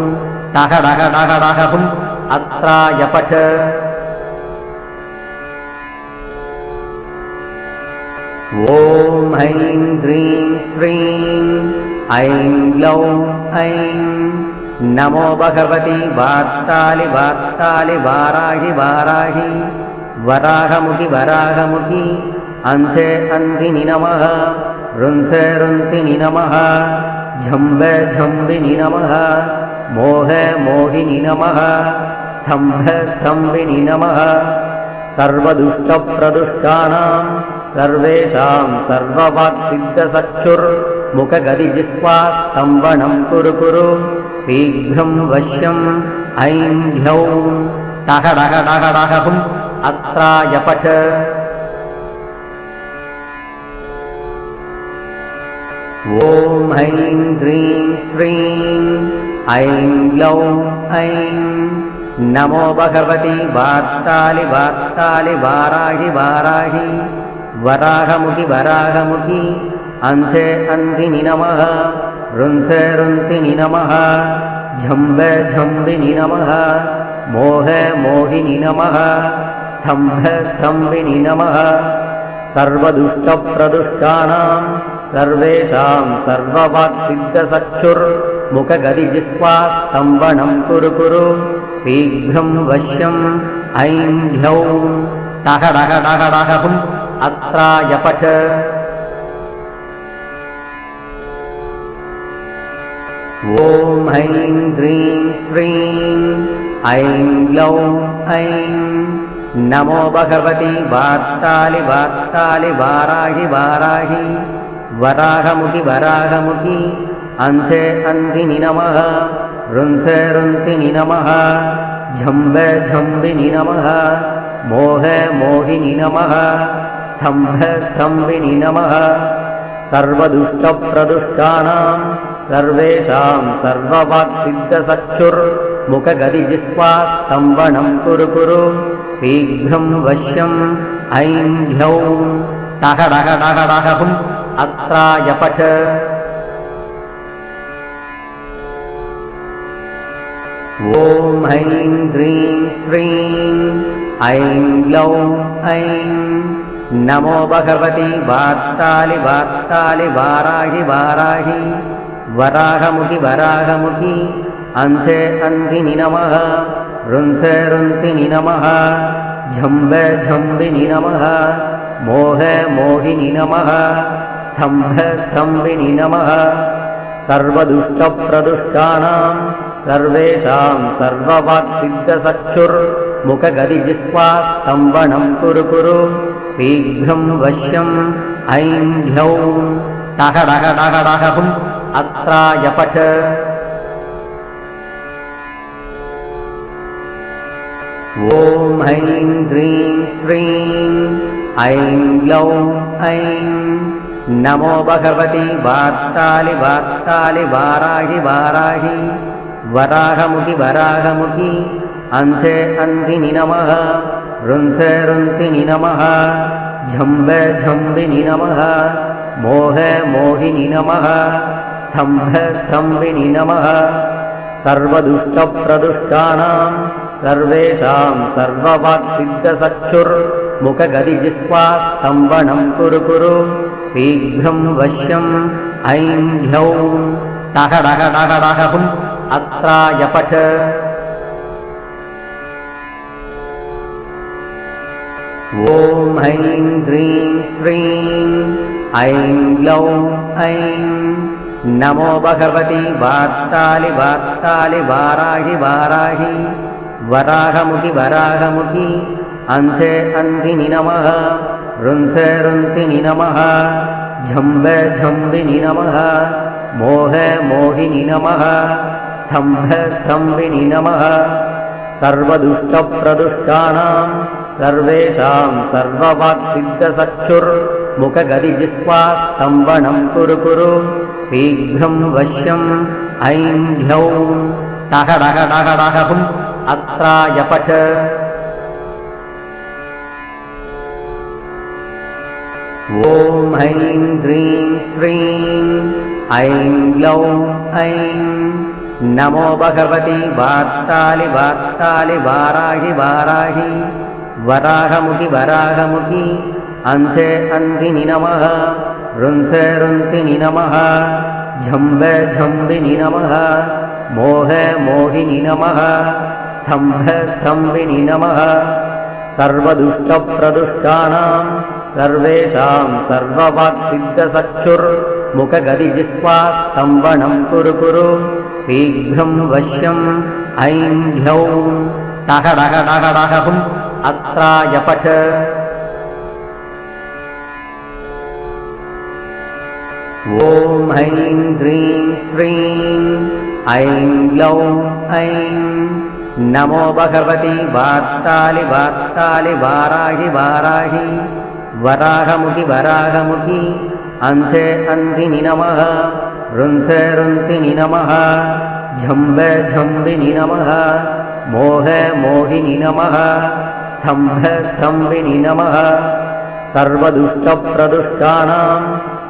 टः डः डः डः हुम् अस्त्राय पठ ॐ ऐं ह्रीं श्रीं ऐं ग्लौं ऐं नमो भगवति वार्तालि वार्तालि वाराहि वाराहि वराहमुखि वराहमुखि अन्धे अन्धिनि नमः रुन्धे रुन्धिनि नमः झम्बे झम्बिनि नमः मोहे मोहिनि नमः स्तम्भे स्तम्भिनि नमः सर्वदुष्टप्रदुष्टानां सर्वेषां सर्ववाक्सिद्धचक्षुर्मुखगदिजिह्वा स्तम्भनं कुरु कुरु शीघ्रं वश्यम् ऐं ह्यौं टः डः डः डः हुम् अस्त्राय पठ ॐ ऐं ह्रीं श्रीं ऐं ग्लौं ऐं नमो भगवति वार्तालि वार्तालि वाराहि वाराहि वराहमुखि वराहमुखि अन्धे अन्धिनि नमः रुन्धे रुन्धिनि नमः झम्बे झम्बिनि नमः मोहे मोहिनि नमः स्तम्भे स्तम्भिनि नमः सर्वदुष्टप्रदुष्टानां सर्वेषां सर्ववाक्सिद्धचक्षुर्मुखगदिजिह्वा स्तम्भनं कुरु कुरु शीघ्रं वश्यम् ऐं ह्यौं टः डः डः डः हुम् अस्त्राय पठ ॐ ऐं ह्रीं श्रीं ऐं ग्लौं ऐं नमो भगवति वार्तालि वार्तालि वाराहि वाराहि वराहमुखि वराहमुखि अन्धे अन्धिनि नमः रुन्धे रुन्धिनि नमः झम्बे झम्बिनि नमः मोहे मोहिनि नमः स्तम्भे स्तम्भिनि नमः सर्वदुष्टप्रदुष्टानां सर्वेषां सर्ववाक्सिद्धचक्षुर्मुखगदिजिह्वा स्तम्भनं कुरु कुरु शीघ्रं वश्यम् ऐं ह्यौं टः डः डः डः हुम् अस्त्राय पठ ॐ ऐं ह्रीं श्रीं ऐं ग्लौं ऐं नमो भगवति वार्तालि वार्तालि वाराहि वाराहि वराहमुखि वराहमुखि अन्धे अन्धिनि नमः रुन्धे रुन्धिनि नमः झम्बे झम्बिनि नमः मोहे मोहिनि नमः स्तम्भे स्तम्भिनि नमः सर्वदुष्टप्रदुष्टानां सर्वेषां सर्ववाक्सिद्धचक्षुर्मुखगदिजिह्वा स्तम्भनं कुरु कुरु शीघ्रं वश्यम् ऐं ह्यौं टः डः डः डः हुम् अस्त्राय पठ ॐ ऐं ह्रीं श्रीं ऐं ग्लौं ऐं नमो भगवति वार्तालि वार्तालि वाराहि वाराहि वराहमुखि वराहमुखि अन्धे अन्धिनि नमः रुन्धे रुन्धिनि नमः झम्ब झम्बिनि नमः मोह मोहिनि नमः स्तम्भ स्तम्भिनि नमः सर्वदुष्टप्रदुष्टानां सर्वेषां सर्ववाक्सिद्धसक्षुर्मुखगदिजिह्वास्तम्भनं कुरु कुरु शीघ्रं वश्यम् ऐं ह्यौं टः डः डः डः हुम् अस्त्राय पठ ॐ ऐं ह्रीं श्रीं ऐं ग्लौं ऐं नमो भगवति वार्तालि वार्तालि वाराहि वाराहि वराहमुखि वराहमुखि अन्धे अन्धिनि नमः रुन्धे रुन्धिनि नमः झम्ब झम्बिनि नमः मोह मोहिनि नमः स्तम्भ स्तम्भिनि नमः सर्वदुष्टप्रदुष्टानां सर्वेषां सर्ववाक्सिद्धसक्षुर्मुखगदिजिह्वास्तम्भनं कुरु कुरु शीघ्रं वश्यम् ऐं ह्यौं टः डः डः डः हुम् अस्त्राय पठ ॐ ऐं ह्रीं श्रीं ऐं ग्लौं ऐं नमो भगवति वार्तालि वार्तालि वाराहि वाराहि वराहमुखि वराहमुखि अन्धे अन्धिनि नमः रुन्धे रुन्धिनि नमः झम्ब झम्बिनि नमः मोह मोहिनि नमः स्तम्भ स्तम्भिनि नमः सर्वदुष्टप्रदुष्टानां सर्वेषां सर्ववाक्सिद्धसक्षुर्मुखगदिजिह्वास्तम्भनं कुरु कुरु शीघ्रं वश्यम् ऐं ह्यौं टः डः डः डः हुम् अस्त्राय पठ ॐ ऐं ह्रीं श्रीं ऐं ग्लौं ऐं नमो भगवति वार्तालि वार्तालि वाराहि वाराहि वराहमुखि वराहमुखि अन्धे अन्धिनि नमः रुन्धे रुन्धिनि नमः झम्ब झम्बिनि नमः मोह मोहिनि नमः स्तम्भ स्तम्भिनि नमः सर्वदुष्टप्रदुष्टानां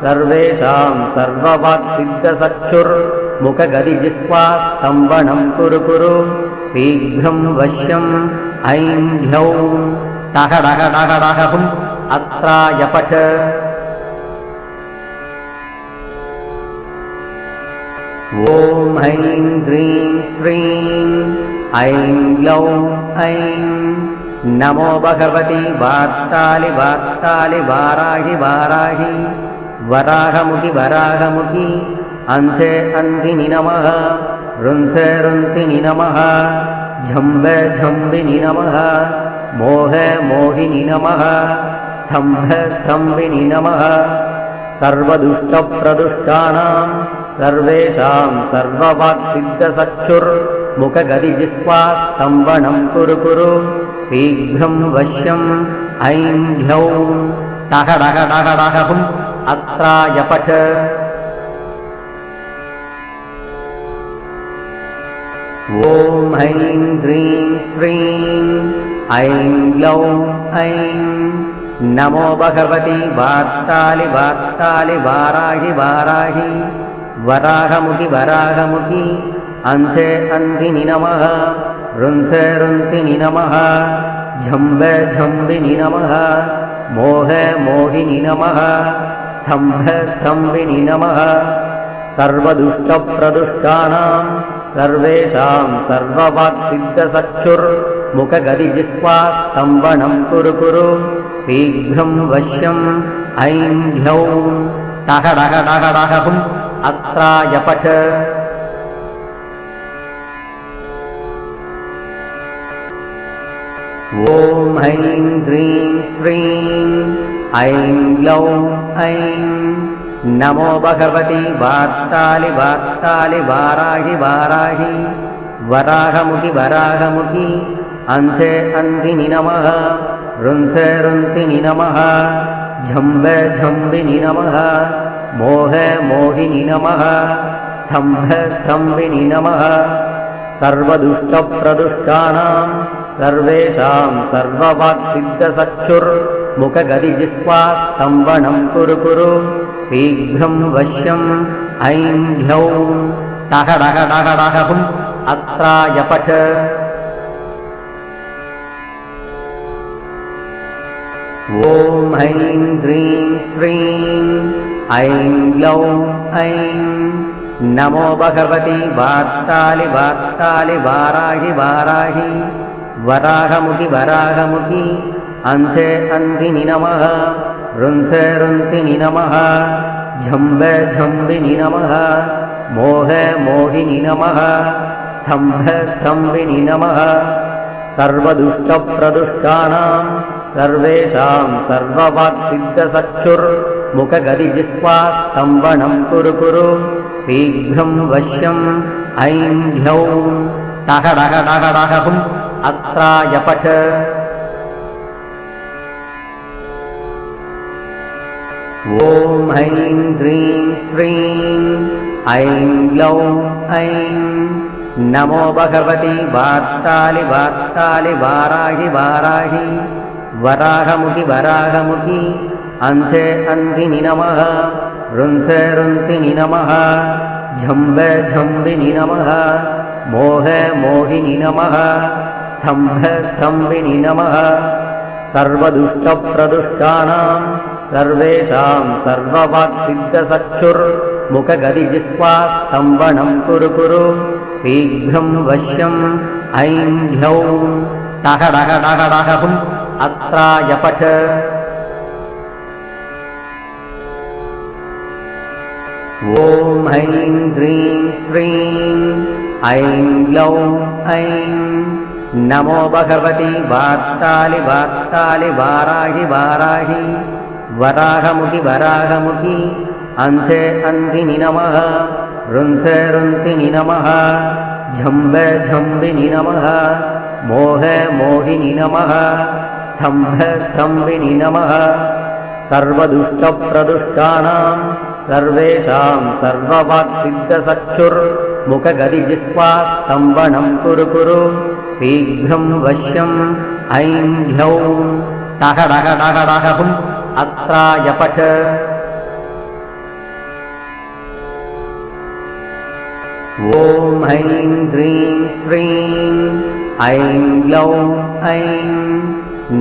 सर्वेषां सर्ववाक्सिद्धसक्षुर्मुखगदिजिह्वास्तम्भनं कुरु कुरु शीघ्रं वश्यम् ऐं ह्यौं टः डः डः डः हुम् अस्त्राय पठ ॐ ऐं ह्रीं श्रीं ऐं ग्लौं ऐं नमो भगवति वार्तालि वार्तालि वाराहि वाराहि वराहमुखि वराहमुखि अन्धे अन्धिनि नमः रुन्धे रुन्धिनि नमः झम्ब झम्बिनि नमः मोह मोहिनि नमः स्तम्भ स्तम्भिनि नमः सर्वदुष्टप्रदुष्टानां सर्वेषां सर्ववाक्सिद्धसक्षुर्मुखगदिजिह्वास्तम्भनं कुरु कुरु शीघ्रं वश्यम् ऐं ह्यौं टः डः डः डः हुम् अस्त्राय पठ ॐ ऐं ह्रीं श्रीं ऐं ग्लौं ऐं नमो भगवति वार्तालि वार्तालि वाराहि वाराहि वराहमुखि वराहमुखि अन्धे अन्धिनि नमः रुन्धे रुन्धिनि नमः झम्ब झम्बिनि नमः मोह मोहिनि नमः स्तम्भ स्तम्भिनि नमः सर्वदुष्टप्रदुष्टानां सर्वेषां सर्ववाक्सिद्धसक्षुर्मुखगदिजिह्वास्तम्भनं कुरु कुरु शीघ्रं वश्यम् ऐं ह्यौं टः डः डः डः हुम् अस्त्राय पठ ॐ ऐं ह्रीं श्रीं ऐं ग्लौं ऐं नमो भगवति वार्तालि वार्तालि वाराहि वाराहि वराहमुखि वराहमुखि अन्धे अन्धिनि नमः रुन्धे रुन्धिनि नमः झम्ब झम्बिनि नमः मोह मोहिनि नमः स्तम्भ स्तम्भिनि नमः सर्वदुष्टप्रदुष्टानां सर्वेषां सर्ववाक्सिद्धसक्षुर्मुखगदिजिह्वास्तम्भनं कुरु कुरु शीघ्रं वश्यम् ऐं ह्यौं टः डः डः डः हुम् अस्त्राय पठ। ॐ ऐं ह्रीं श्रीं ऐं ग्लौं ऐं नमो भगवति वार्तालि वार्तालि वाराहि वाराहि वराहमुखि वराहमुखि अन्धे अन्धिनि नमः रुन्धे रुन्धिनि नमः झम्बे झम्बिनि नमः मोहे मोहिनि नमः स्तम्भे स्तम्भिनि नमः सर्वदुष्टप्रदुष्टानां सर्वेषां सर्ववाक्सिद्धसक्षुर्मुखगदिजिह्वास्तम्भनं कुरु कुरु शीघ्रं वश्यम् ऐं ह्यौं टः डः डः डः हुम् अस्त्राय पठ। ॐ ऐं ह्रीं श्रीं ऐं ग्लौं ऐं नमो भगवति वार्तालि वार्तालि वाराहि वाराहि वराहमुखि वराहमुखि अन्धे अन्धिनि नमः रुन्धे रुन्धिनि नमः झम्बे झम्बिनि नमः मोहे मोहिनि नमः स्तम्भे स्तम्भिनि नमः सर्वदुष्टप्रदुष्टानां सर्वेषां सर्ववाक्सिद्धसक्षुर्मुखगदिजिह्वास्तम्भनं कुरु कुरु शीघ्रं वश्यम् ऐं ह्यौं टः डः डः डः हुम् अस्त्राय पठ। ॐ ऐं ह्रीं श्रीं ऐं ग्लौं ऐं नमो भगवति वार्तालि वार्तालि वाराहि वाराहि वराहमुखि वराहमुखि अन्धे अन्धिनि नमः रुन्धे रुन्धिनि नमः झम्बे झम्बिनि नमः मोहे मोहिनि नमः स्तम्भे स्तम्भिनि नमः सर्वदुष्टप्रदुष्टानां सर्वेषां सर्ववाक्सिद्धसक्षुर्मुखगदिजिह्वास्तम्भनं कुरु कुरु शीघ्रं वश्यम् ऐं ह्यौं टः डः डः डः हुम् अस्त्राय पठ। ॐ ऐं ह्रीं श्रीं ऐं ग्लौं ऐं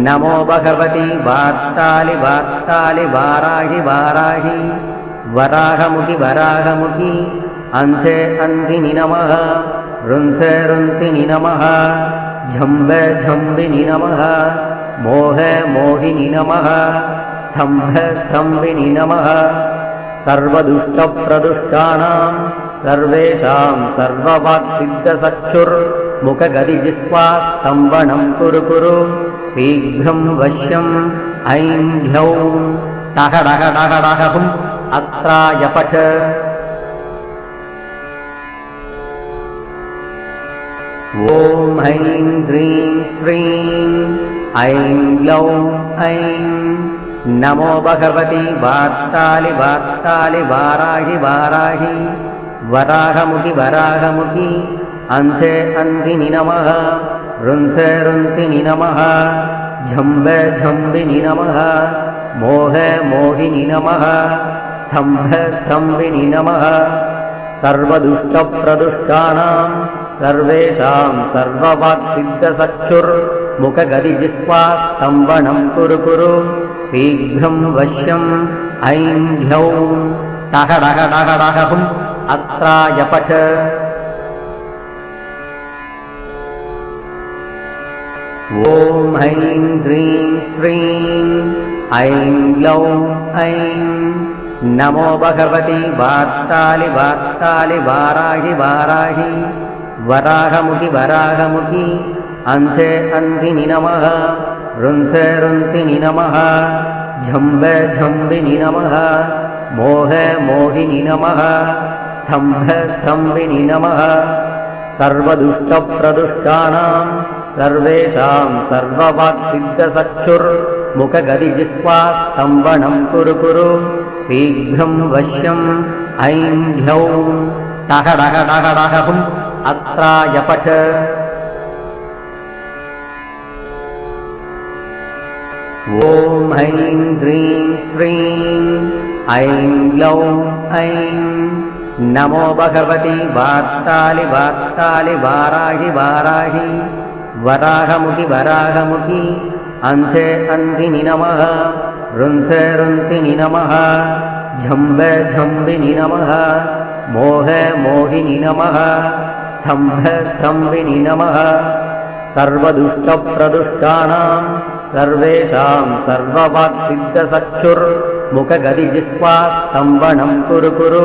नमो भगवति वार्तालि वार्तालि वाराहि वाराहि वराहमुखि वराहमुखि अन्धे अन्धिनि नमः रुन्धे रुन्धिनि नमः झम्बे झम्बिनि नमः मोहे मोहिनि नमः स्तम्भे स्तम्भिनि नमः सर्वदुष्टप्रदुष्टानां सर्वेषां सर्ववाक्सिद्धसक्षुर्मुखगदिजिह्वास्तम्भनं कुरु कुरु शीघ्रं वश्यम् ऐं ह्यौं टः डः डः डः हुम् अस्त्राय पठ। ॐ ऐं ह्रीं श्रीं ऐं ग्लौं ऐं नमो भगवति वार्तालि वार्तालि वाराहि वाराहि वराहमुखि वराहमुखि अन्धे अन्धिनि नमः रुन्धे रुन्धिनि नमः झम्बे झम्बिनि नमः मोहे मोहिनि नमः स्तम्भे स्तम्भिनि नमः सर्वदुष्टप्रदुष्टानां सर्वेषां सर्ववाक्सिद्धसक्षुर्मुखगदिजिह्वास्तम्भनं कुरु कुरु शीघ्रं वश्यम् ऐं ह्यौं टः डः डः डः हुम् अस्त्राय पठ। ॐ ऐं ह्रीं श्रीं ऐं ग्लौं ऐं नमो भगवति वार्तालि वार्तालि वाराहि वाराहि वराहमुखि वराहमुखि अन्धे अन्धिनि नमः रुन्धे रुन्धिनि नमः झम्बे झम्बिनि नमः मोहे मोहिनि नमः स्तम्भे स्तम्भिनि नमः सर्वदुष्टप्रदुष्टानां सर्वेषां सर्ववाक्सिद्धसक्षुर्मुखगदिजिह्वास्तम्भनं कुरु कुरु शीघ्रं वश्यम् ऐं ह्यौं टः डः डः डः हुम् अस्त्राय पठ ॐ ऐं ह्रीं श्रीं ऐं ग्लौं ऐं नमो भगवति वार्तालि वार्तालि वाराहि वाराहि वराहमुखि वराहमुखि अन्धे अन्धिनि नमः रुन्धे रुन्धिनि नमः झम्बे झम्बिनि नमः मोहे मोहिनि नमः स्तम्भे स्तम्भिनि नमः सर्वदुष्टप्रदुष्टानां सर्वेषां सर्ववाक्सिद्धसक्षुर्मुखगदिजिह्वा स्तम्भनं कुरु कुरु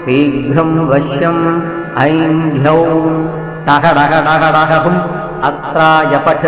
शीघ्रं वश्यम् ऐं ह्यौं टः डः डः डः हुम् अस्त्राय पठ